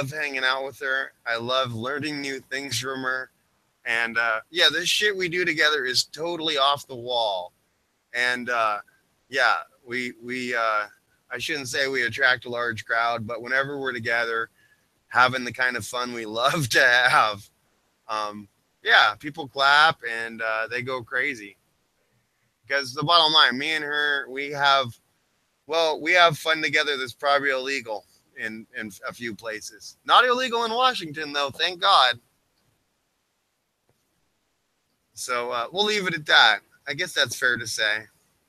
hanging out with her. I love learning new things from her. And yeah, this shit we do together is totally off the wall. And yeah, we I shouldn't say we attract a large crowd, but whenever we're together, having the kind of fun we love to have, yeah, people clap and they go crazy. Because the bottom line, me and her, we have fun together that's probably illegal in a few places. Not illegal in Washington, though, thank God. So we'll leave it at that. I guess that's fair to say.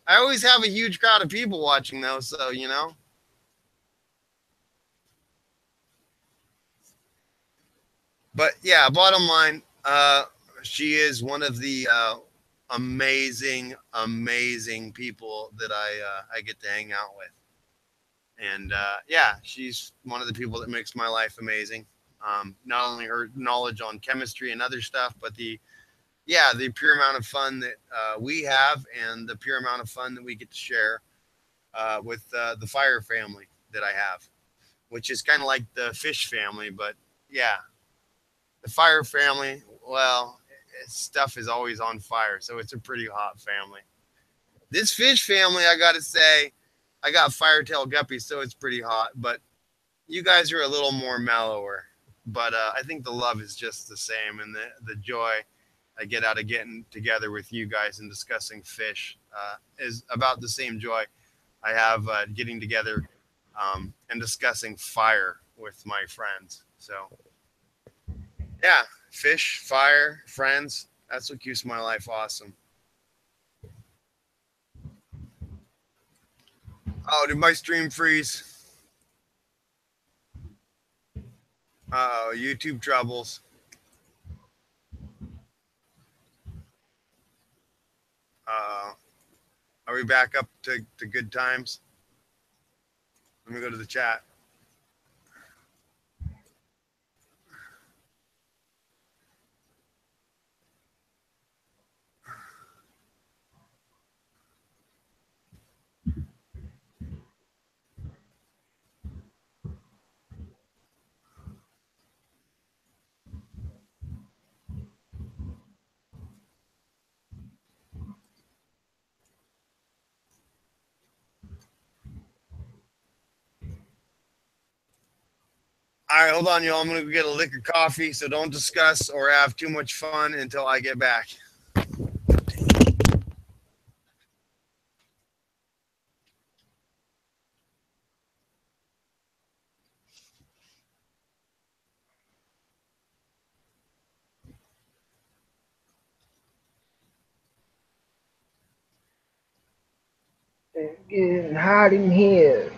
I always have a huge crowd of people watching, though, so, you know. But, yeah, bottom line, she is one of the amazing people that I get to hang out with. And yeah, she's one of the people that makes my life amazing. Not only her knowledge on chemistry and other stuff, but the pure amount of fun that we have and the pure amount of fun that we get to share with the fire family that I have, which is kind of like the fish family. But yeah, the fire family, well, stuff is always on fire. So it's a pretty hot family. This fish family, I got to say, I got firetail guppies, so it's pretty hot. But you guys are a little more mellower. But I think the love is just the same, and the joy I get out of getting together with you guys and discussing fish is about the same joy I have getting together and discussing fire with my friends. So, yeah, fish, fire, friends, that's what keeps my life awesome. Oh, did my stream freeze? Oh, YouTube troubles. Are we back up to good times? Let me go to the chat. All right, hold on, y'all. I'm going to go get a lick of coffee, so don't discuss or have too much fun until I get back. It's getting hot in here.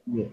Yeah.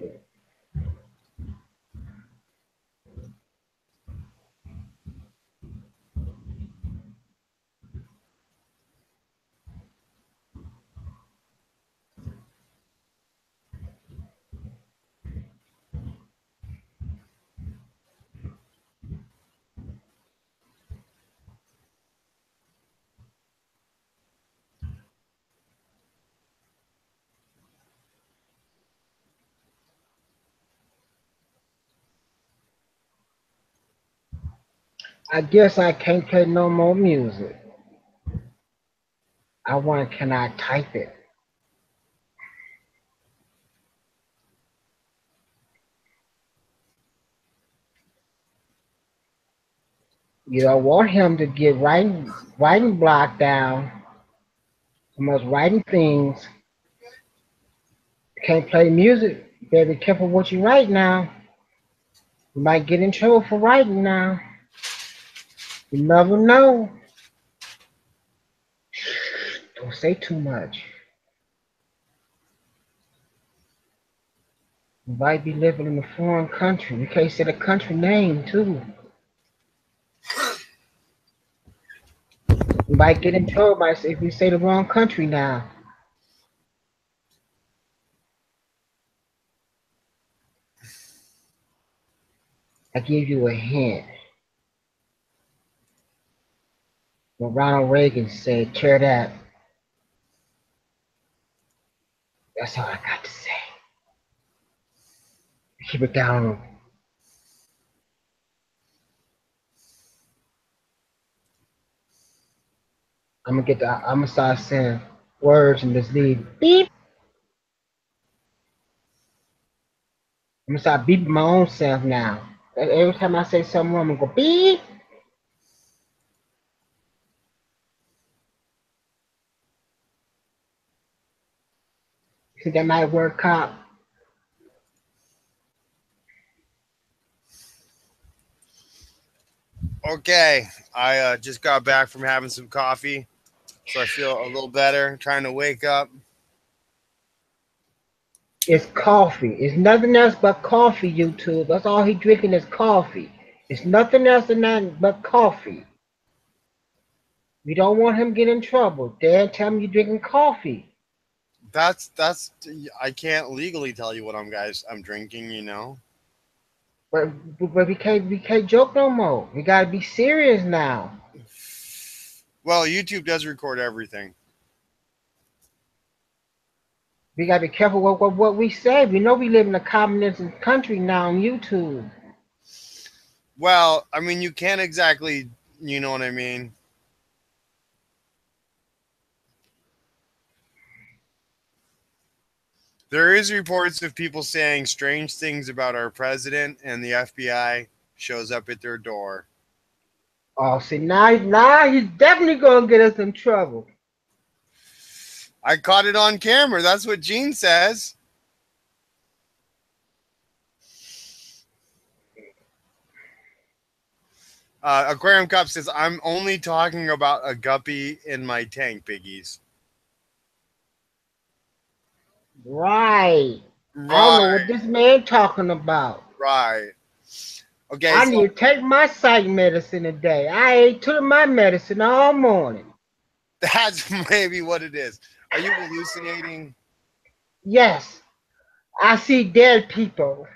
I guess I can't play no more music. Can I type it? You don't want him to get writing block down. Too much writing things. Can't play music. You better be careful what you write now. You might get in trouble for writing now. You never know. Don't say too much. You might be living in a foreign country. You can't say the country name too. You might get in trouble by if you say the wrong country now. I give you a hint. When Ronald Reagan said, "Chair that," that's all I got to say. Keep it down. I'm gonna start saying words and just leave beep. I'm gonna start beeping my own self now. Every time I say something wrong, I'm gonna go beep. See, that might work, cop. Okay, I just got back from having some coffee, so I feel a little better. Trying to wake up. It's coffee. It's nothing else but coffee, YouTube. That's all he drinking is coffee. It's nothing else than that but coffee. We don't want him getting in trouble. Dad, tell him you're drinking coffee. That's I can't legally tell you what I'm drinking, you know. But we can't joke no more. We gotta be serious now. Well, YouTube does record everything. We gotta be careful what we say. We know we live in a communist country now on YouTube. Well, I mean, you can't exactly, you know what I mean. There is reports of people saying strange things about our president, and the FBI shows up at their door. Oh, see, now he's definitely gonna get us in trouble. I caught it on camera. That's what Gene says. Aquarium Cup says, I'm only talking about a guppy in my tank, Biggies. Right. I don't know what this man talking about. Right. Okay. I need to take my psych medicine today. I took my medicine all morning. That's maybe what it is. Are you hallucinating? Yes. I see dead people.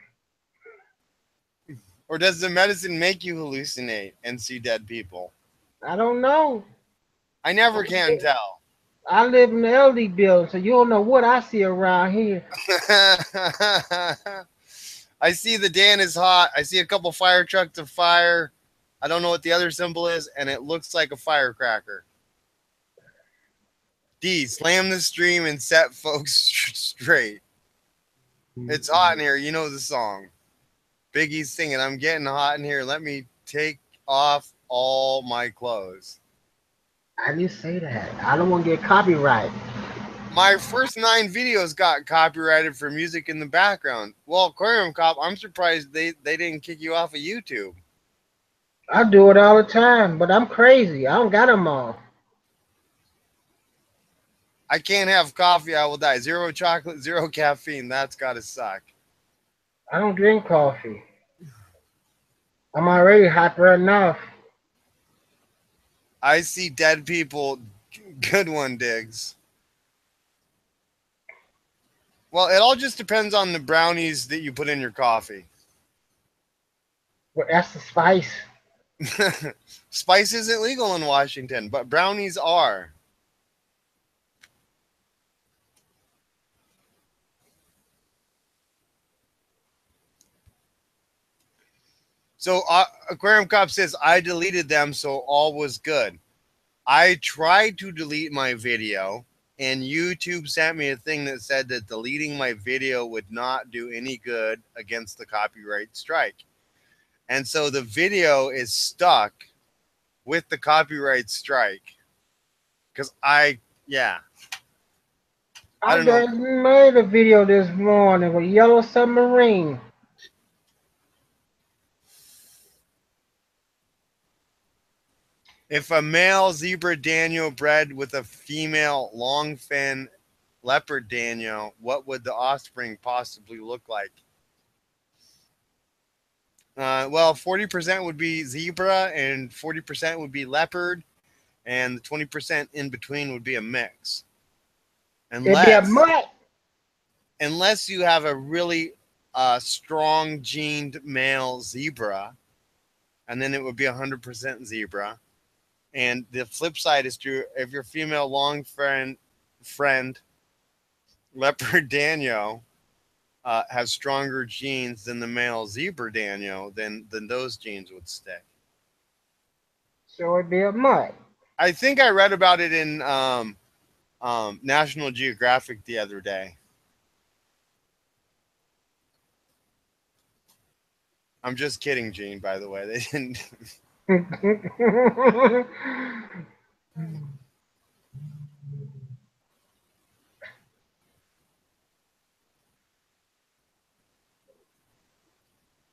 Or does the medicine make you hallucinate and see dead people? I don't know. I never can tell. I live in the elderly building, so you don't know what I see around here. I see the Dan is hot. I see a couple fire trucks of fire. I don't know what the other symbol is, and it looks like a firecracker. D, slam the stream and set folks straight. It's hot in here. You know the song. Biggie's singing, I'm getting hot in here. Let me take off all my clothes. How do you say that? I don't want to get copyright. My first 9 videos got copyrighted for music in the background. Well, Aquarium Cop, I'm surprised they didn't kick you off of YouTube. I do it all the time, but I'm crazy. I don't got them all. I can't have coffee. I will die. 0 chocolate, 0 caffeine. That's got to suck. I don't drink coffee. I'm already hyper enough. I see dead people. Good one, Diggs. Well, it all just depends on the brownies that you put in your coffee. Well, that's the spice. Spice isn't legal in Washington, but brownies are. So Aquarium Cop says, I deleted them, so all was good. I tried to delete my video, and YouTube sent me a thing that said that deleting my video would not do any good against the copyright strike. And so the video is stuck with the copyright strike. Because I don't know. I just made a video this morning with Yellow Submarine. If a male zebra Daniel bred with a female long fin leopard Daniel, what would the offspring possibly look like? Well, 40% would be zebra and 40% would be leopard, and the 20% in between would be a mix. It'd be a Unless mutt. unless you have a really strong gened male zebra, and then it would be 100% zebra. And the flip side is true if your female long friend leopard Daniel has stronger genes than the male zebra Daniel, then those genes would stick. So it'd be a mutt. I think I read about it in National Geographic the other day. I'm just kidding, Gene. By the way, they didn't.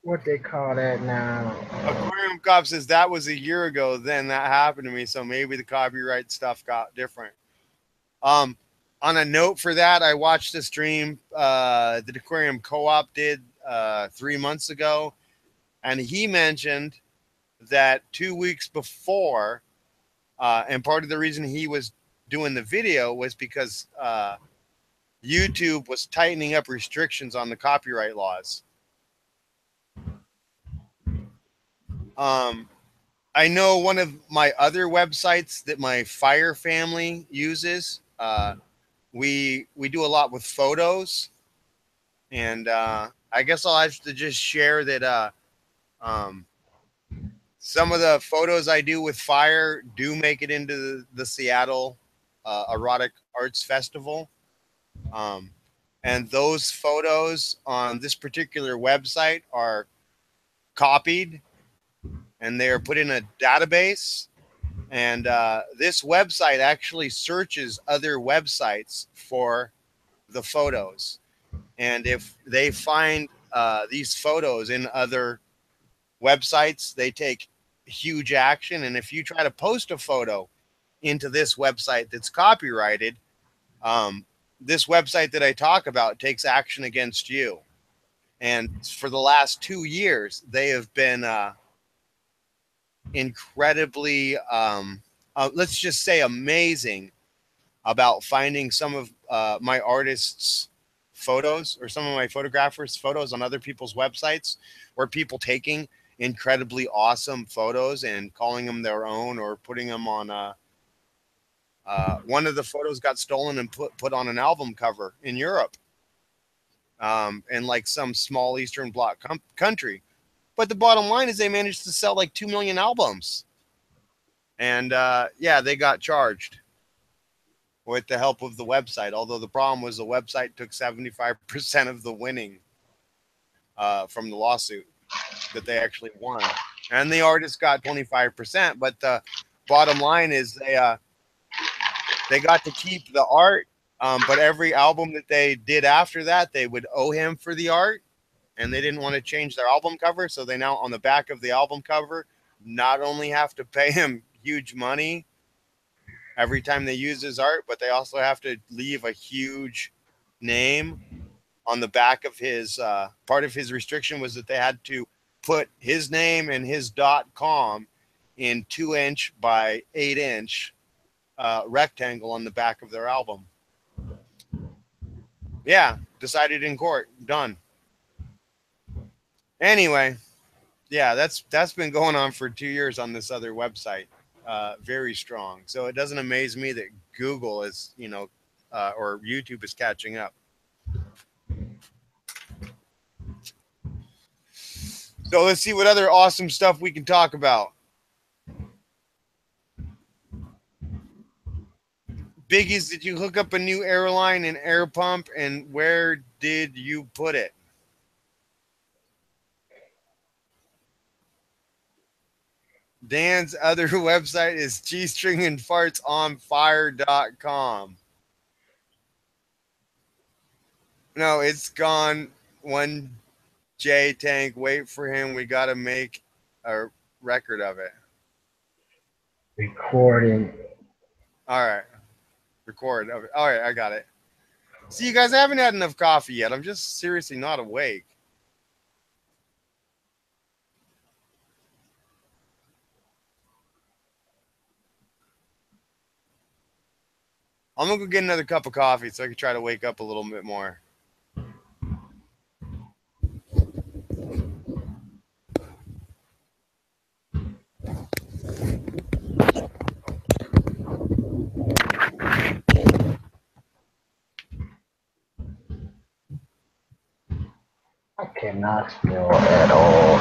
What they call that now? Aquarium Cop says that was a year ago. Then that happened to me, so maybe the copyright stuff got different. On a note for that, I watched a stream the Aquarium Co-op did 3 months ago, and he mentioned that 2 weeks before, and part of the reason he was doing the video was because YouTube was tightening up restrictions on the copyright laws. I know one of my other websites that my Fire family uses. We do a lot with photos, and I guess I'll have to just share that some of the photos I do with Fire do make it into the Seattle Erotic Arts Festival. And those photos on this particular website are copied and they are put in a database. And this website actually searches other websites for the photos. And if they find these photos in other websites, they take huge action. And if you try to post a photo into this website that's copyrighted, this website that I talk about takes action against you. And for the last 2 years, they have been incredibly, let's just say, amazing about finding some of my artists' photos or some of my photographers' photos on other people's websites, or people taking incredibly awesome photos and calling them their own or putting them on one of the photos got stolen and put on an album cover in Europe, in like some small Eastern Bloc country. But the bottom line is they managed to sell like 2 million albums. And yeah, they got charged with the help of the website. Although the problem was the website took 75% of the winning from the lawsuit that they actually won. And the artist got 25%. But the bottom line is they got to keep the art. But every album that they did after that, they would owe him for the art. And they didn't want to change their album cover. So they now, on the back of the album cover, not only have to pay him huge money every time they use his art, but they also have to leave a huge name on the back of his, part of his restriction was that they had to put his name and his .com in 2-inch by 8-inch rectangle on the back of their album. Yeah, decided in court, done. Anyway, yeah, that's been going on for 2 years on this other website, very strong. So it doesn't amaze me that Google is, or YouTube is catching up. So let's see what other awesome stuff we can talk about. Biggies, did you hook up a new airline and air pump, and where did you put it? Dan's other website is gstringandfartsonfire.com. No, it's gone. One J Tank, wait for him. We got to make a record of it. Recording. All right. Record. All right, I got it. See, you guys, I haven't had enough coffee yet. I'm just seriously not awake. I'm gonna go get another cup of coffee so I can try to wake up a little bit more. I cannot spell at all.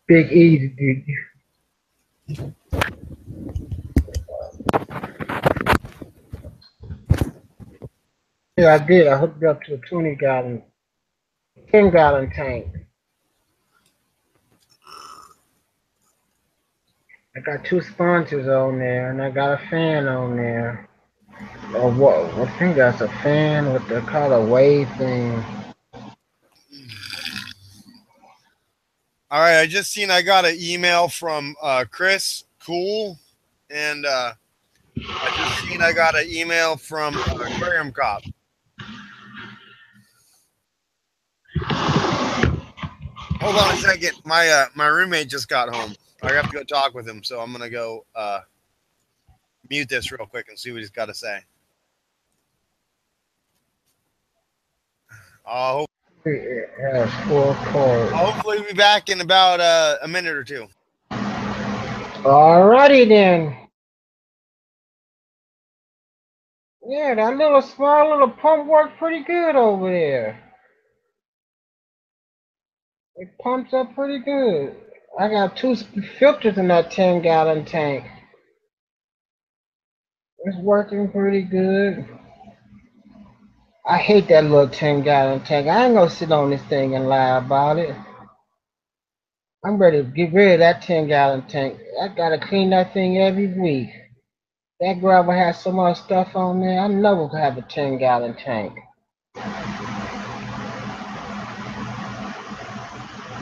Big Easy, dude. Yeah, I did. I hooked up to a 20-gallon, 10-gallon tank. I got 2 sponsors on there, and I got a fan on there. Or what? I think that's a fan. What they call a wave thing. All right, I just seen I got an email from Chris Cool, and I just seen I got an email from Aquarium Cop. Hold on a second. My roommate just got home. I have to go talk with him, so I'm gonna go mute this real quick and see what he's got to say. It has 4 cords. I'll hopefully be back in about a minute or two. Alrighty then. Yeah, that little small little pump worked pretty good over there. It pumps up pretty good. I got 2 filters in that 10-gallon tank. It's working pretty good. I hate that little 10-gallon tank. I ain't gonna sit on this thing and lie about it. I'm ready to get rid of that 10-gallon tank. I gotta clean that thing every week. That gravel has so much stuff on there. I never could have a 10-gallon tank. I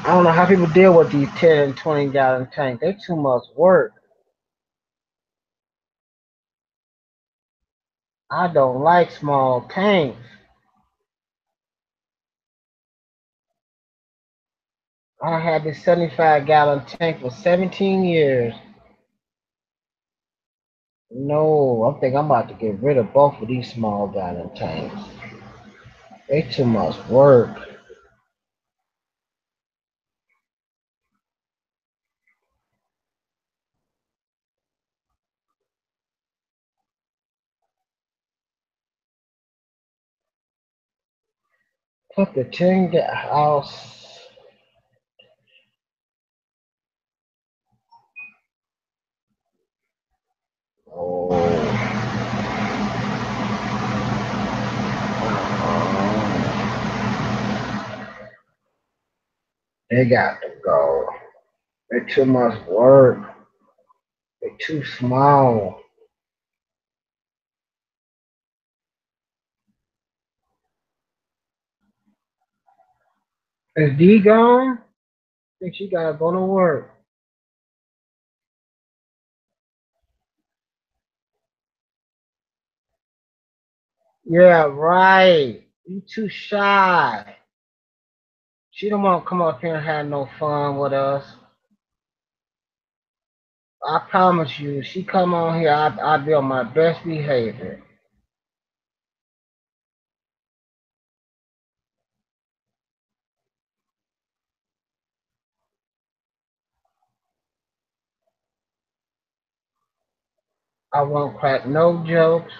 don't know how people deal with these 10 and 20-gallon tanks. They're too much work. I don't like small tanks. I had this 75-gallon tank for 17 years. No, I think I'm about to get rid of both of these small gallon tanks. They too much work. Put the 10 house. Oh. They got to go. They're too much work. They're too small. Is D gone? I think she gotta go to work. Yeah, right. You too shy. She don't want to come up here and have no fun with us. I promise you, she come on here, I'll be on my best behavior. I won't crack no jokes.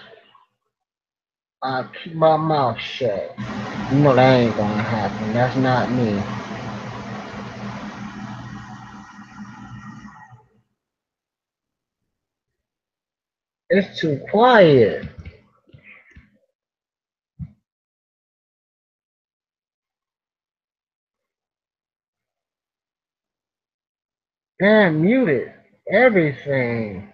I'll keep my mouth shut. You know that ain't gonna happen. That's not me. It's too quiet. And muted everything.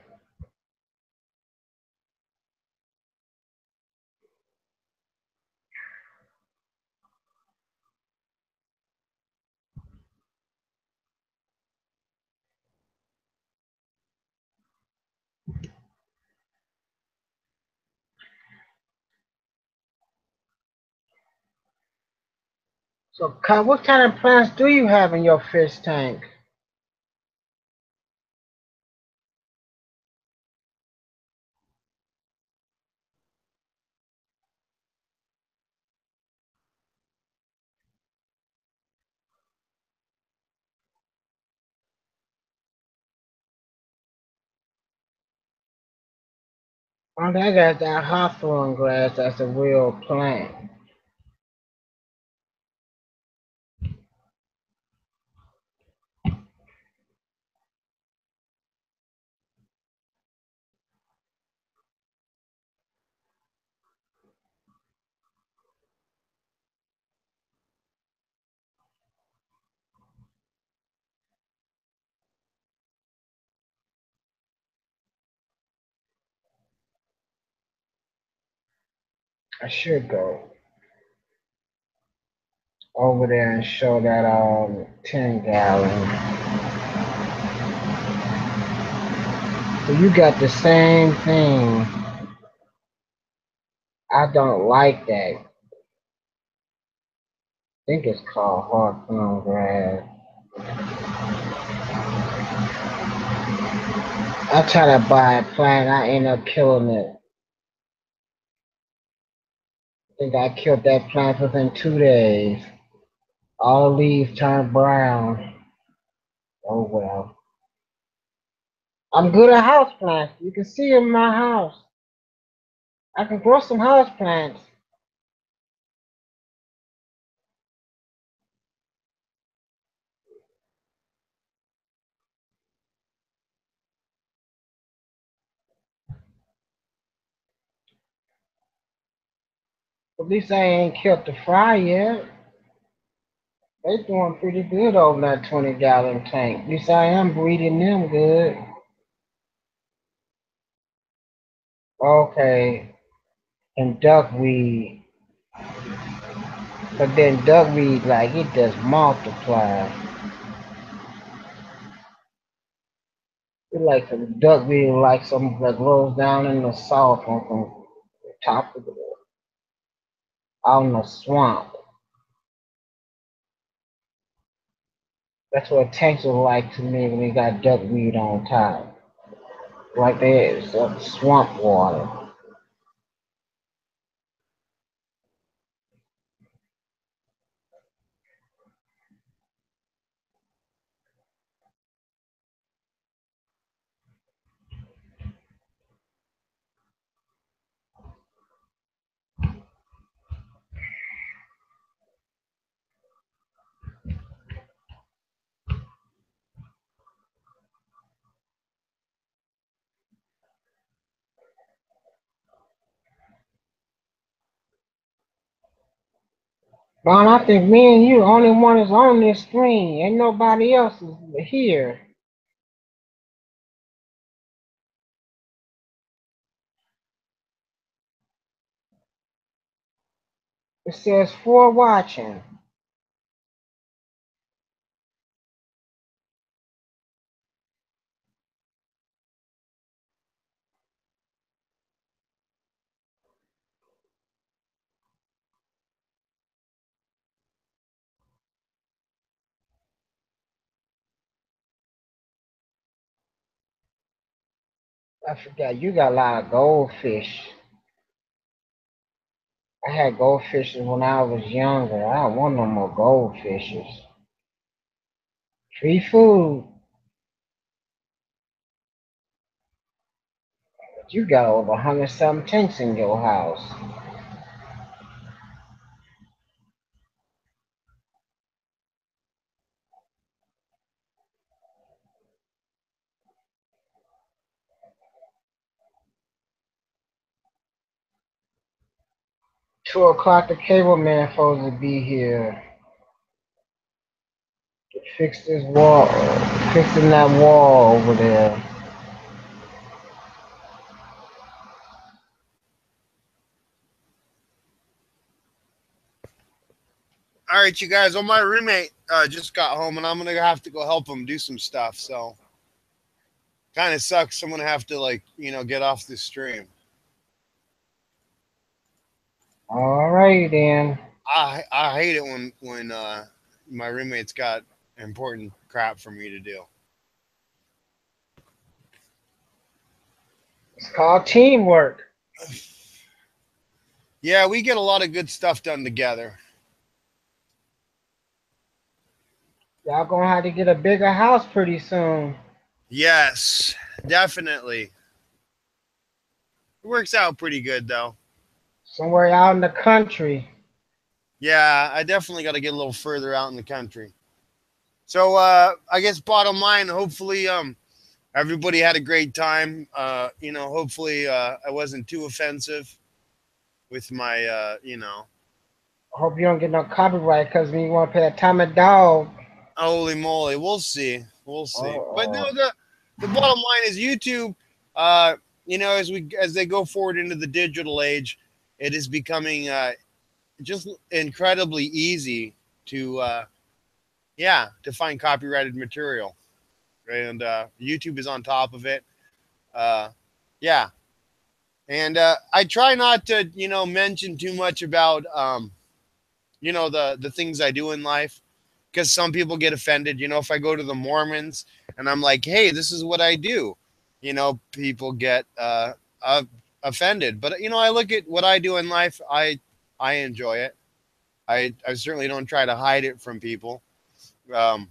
So, what kind of plants do you have in your fish tank? Oh, I got that hawthorn grass. That's a real plant. I should go over there and show that 10-gallon. So you got the same thing. I don't like that. I think it's called hawthorn grass. I try to buy a plant, I end up killing it. I think I killed that plant within 2 days. All the leaves turned brown. Oh well. I'm good at house plants. You can see in my house. I can grow some house plants. At least I ain't killed the fry yet. They doing pretty good over that 20-gallon tank. At least I am breeding them good. Okay. And duckweed. But then duckweed, like, it just multiplies. It's like some duckweed, like some that grows down in the south on the top of the out in the swamp. That's what tanks are like to me when they got duckweed on top. Like there's swamp water. Ron, I think me and you the only one is on this screen. Ain't nobody else is here. It says for watching. I forgot you got a lot of goldfish. I had goldfishes when I was younger. I don't want no more goldfishes. Free food. But you got over 100-something tanks in your house. 2 o'clock, the cable man supposed to be here. Fix this wall, fixing that wall over there. All right, you guys. Well, my roommate just got home, and I'm gonna have to go help him do some stuff. So, kind of sucks. I'm gonna have to get off the stream. All right then. I hate it when my roommate's got important crap for me to do. It's called teamwork. Yeah, we get a lot of good stuff done together. Y'all gonna have to get a bigger house pretty soon. Yes, definitely. It works out pretty good though. Somewhere out in the country. Yeah, I definitely got to get a little further out in the country. So I guess bottom line, hopefully everybody had a great time. Hopefully I wasn't too offensive with my I hope you don't get no copyright because when you want to pay a time a dog. Holy moly, we'll see. We'll see. But no, Oh. the bottom line is YouTube, as they go forward into the digital age, it is becoming just incredibly easy to find copyrighted material. And YouTube is on top of it. Yeah. And I try not to, mention too much about, the things I do in life, because some people get offended. If I go to the Mormons and I'm like, hey, this is what I do, people get offended. But, I look at what I do in life. I enjoy it. I certainly don't try to hide it from people. And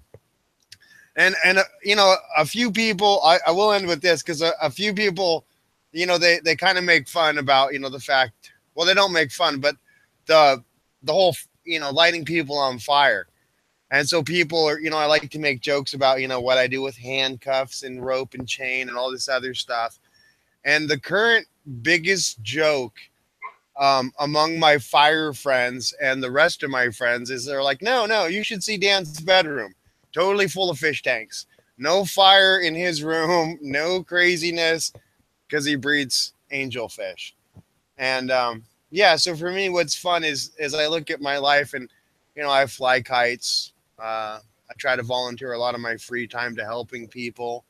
a few people, I will end with this, because a few people, they kind of make fun about, the fact, well, they don't make fun, but the whole, lighting people on fire. And so people are, I like to make jokes about, what I do with handcuffs and rope and chain and all this other stuff. And the current biggest joke among my fire friends and the rest of my friends is they're like, no, you should see Dan's bedroom. Totally full of fish tanks. No fire in his room. No craziness, because he breeds angelfish. And so for me, what's fun is I look at my life and, I fly kites. I try to volunteer a lot of my free time to helping people.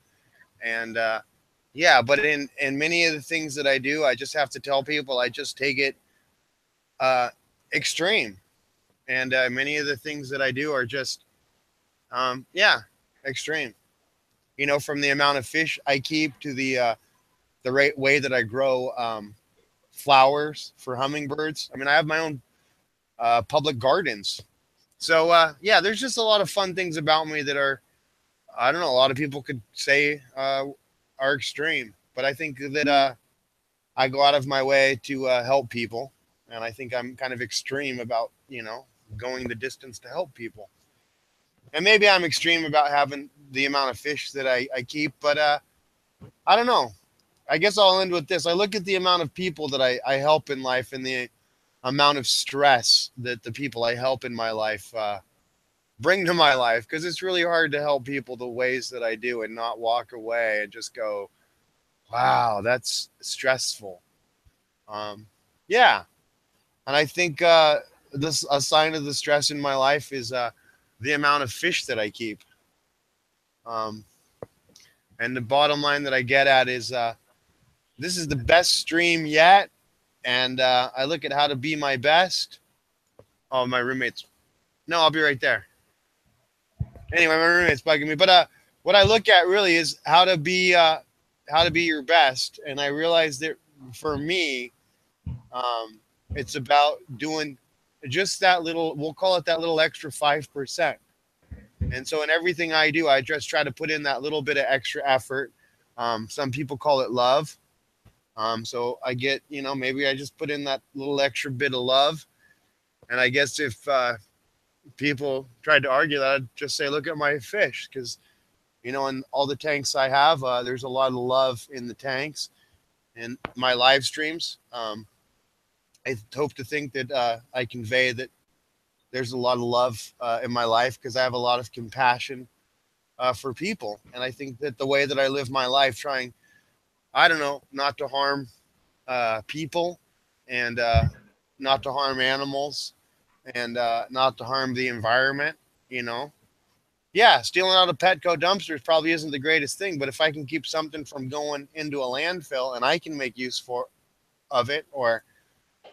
And but in many of the things that I do, I just have to tell people I just take it extreme. And many of the things that I do are just, extreme. From the amount of fish I keep to the right way that I grow flowers for hummingbirds. I mean, I have my own public gardens. So, there's just a lot of fun things about me that are, I don't know, a lot of people could say are extreme. But I think that I go out of my way to help people. And I think I'm kind of extreme about, going the distance to help people. And maybe I'm extreme about having the amount of fish that I keep. But I don't know. I guess I'll end with this. I look at the amount of people that I help in life and the amount of stress that the people I help in my life bring to my life, because it's really hard to help people the ways that I do and not walk away and just go, wow, that's stressful. And I think this a sign of the stress in my life is the amount of fish that I keep. And the bottom line that I get at is this is the best stream yet. And I look at how to be my best. Oh, my roommates. No, I'll be right there. Anyway, my roommate's bugging me. But what I look at really is how to be your best. And I realize that for me, it's about doing just that little, we'll call it that little extra 5%. And so in everything I do, I just try to put in that little bit of extra effort. Some people call it love. So I get, maybe I just put in that little extra bit of love. And I guess if people tried to argue that, I'd just say, look at my fish. Because, in all the tanks I have, there's a lot of love in the tanks and my live streams. I hope to think that I convey that there's a lot of love in my life because I have a lot of compassion for people. And I think that the way that I live my life, trying, I don't know, not to harm people and not to harm animals and not to harm the environment, you know. Yeah, stealing out of Petco dumpsters probably isn't the greatest thing, but if I can keep something from going into a landfill and I can make use of it, or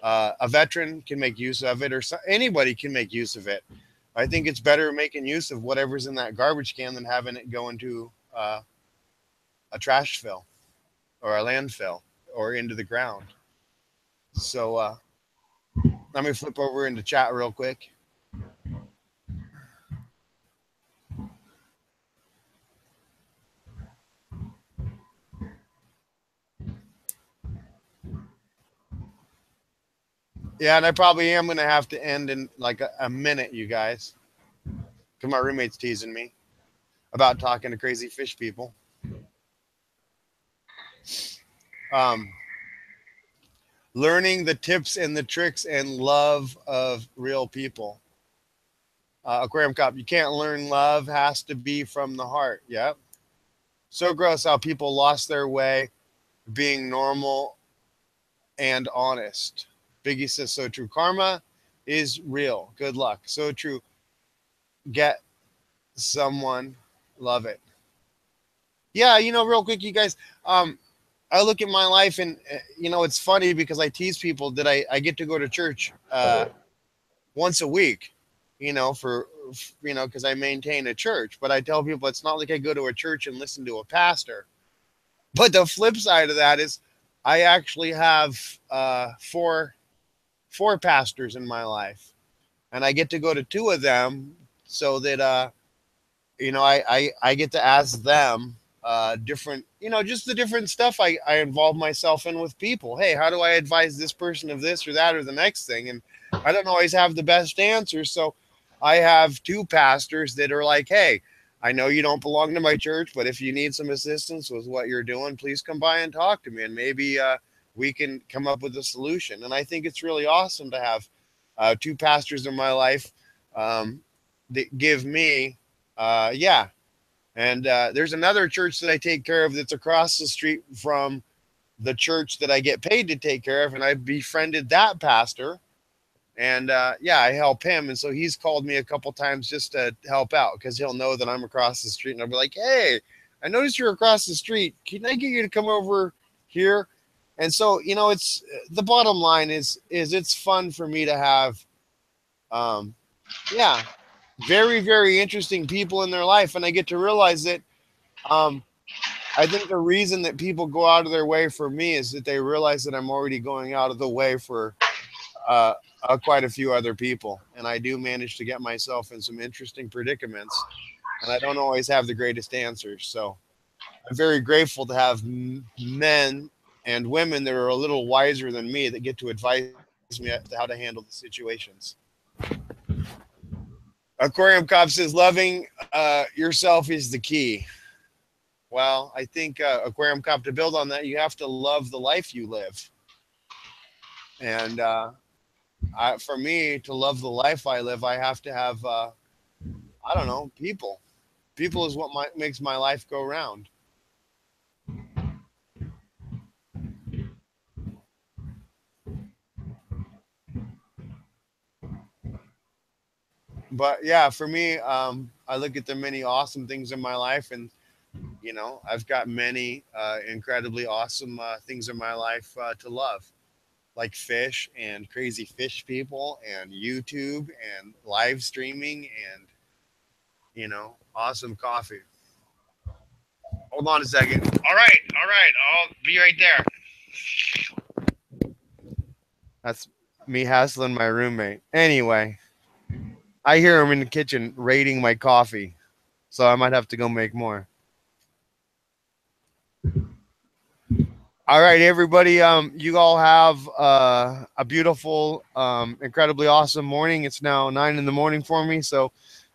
a veteran can make use of it, or anybody can make use of it, I think it's better making use of whatever's in that garbage can than having it go into a trash fill or a landfill or into the ground. So let me flip over into chat real quick. Yeah, and I probably am going to have to end in like a minute, you guys, because my roommate's teasing me about talking to crazy fish people. Learning the tips and the tricks and love of real people. Aquarium Cop, you can't learn love, has to be from the heart. Yep. So gross how people lost their way being normal and honest. Biggie says, so true. Karma is real. Good luck. So true. Get someone, love it. Yeah, you know, real quick, you guys, I look at my life and, you know, it's funny because I tease people that I get to go to church once a week, you know, because I maintain a church. But I tell people it's not like I go to a church and listen to a pastor. But the flip side of that is I actually have four pastors in my life. And I get to go to two of them so that, you know, I get to ask them different, you know, just the different stuff I involve myself in with people. Hey, how do I advise this person of this or that or the next thing? And I don't always have the best answers. So I have two pastors that are like, hey, I know you don't belong to my church, but if you need some assistance with what you're doing, please come by and talk to me. And maybe we can come up with a solution. And I think it's really awesome to have two pastors in my life that give me, yeah. And there's another church that I take care of that's across the street from the church that I get paid to take care of. And I befriended that pastor. And yeah, I help him. And so he's called me a couple times just to help out because he'll know that I'm across the street. And I'll be like, hey, I noticed you're across the street. Can I get you to come over here? And so, you know, it's the bottom line is it's fun for me to have, yeah, very, very interesting people in their life. And I get to realize that I think the reason that people go out of their way for me is that they realize that I'm already going out of the way for quite a few other people. And I do manage to get myself in some interesting predicaments. And I don't always have the greatest answers. So I'm very grateful to have men and women that are a little wiser than me that get to advise me how to handle the situations. Aquarium Cop says, loving yourself is the key. Well, I think Aquarium Cop, to build on that, you have to love the life you live. And for me to love the life I live, I have to have, I don't know, people. People is what makes my life go round. But yeah, for me, I look at the many awesome things in my life, and you know, I've got many incredibly awesome things in my life to love, like fish and crazy fish people and YouTube and live streaming and, you know, awesome coffee. Hold on a second. All right. I'll be right there. That's me hassling my roommate. Anyway, I hear him in the kitchen raiding my coffee, so I might have to go make more. All right, everybody. You all have a beautiful, incredibly awesome morning. It's now 9 a.m. for me, so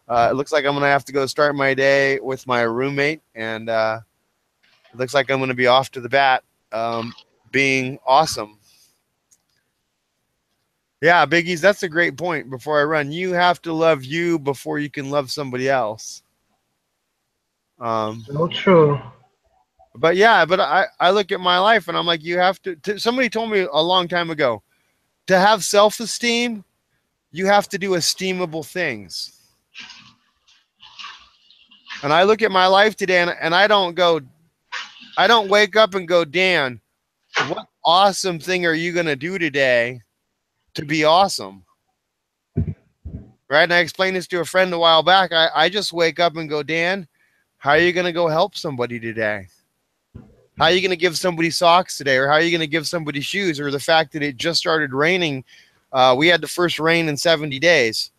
it looks like I'm gonna have to go start my day with my roommate, and it looks like I'm gonna be off to the bat, being awesome. Yeah, Biggies, that's a great point. Before I run, you have to love you before you can love somebody else. So true. But yeah, but I look at my life and I'm like, you have to somebody told me a long time ago, to have self-esteem, you have to do esteemable things. And I look at my life today and I don't wake up and go, Dan, what awesome thing are you going to do today to be awesome? Right? And I explained this to a friend a while back. I just wake up and go, Dan, how are you going to go help somebody today? How are you going to give somebody socks today? Or how are you going to give somebody shoes? Or the fact that it just started raining. We had the first rain in 70 days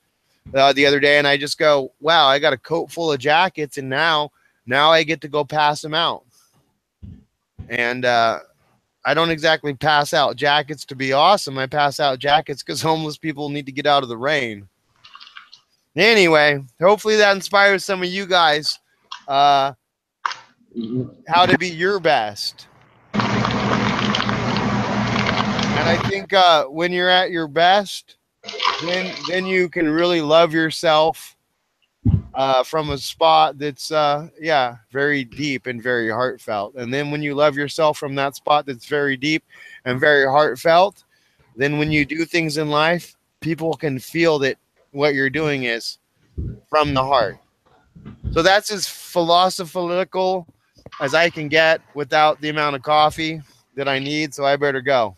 the other day. And I just go, wow, I got a coat full of jackets. And now I get to go pass them out. And I don't exactly pass out jackets to be awesome. I pass out jackets because homeless people need to get out of the rain. Anyway, hopefully that inspires some of you guys how to be your best. And I think when you're at your best, then you can really love yourself from a spot that's very deep and very heartfelt. And then when you love yourself from that spot that's very deep and very heartfelt, then when you do things in life, people can feel that what you're doing is from the heart. So that's as philosophical as I can get without the amount of coffee that I need. So I better go.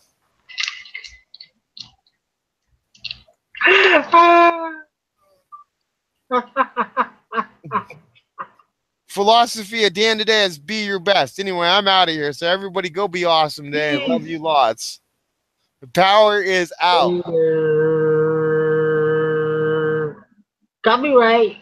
Philosophy at the end of the day is be your best. Anyway, I'm out of here. So everybody go be awesome today. Love you lots. The power is out. Copyright.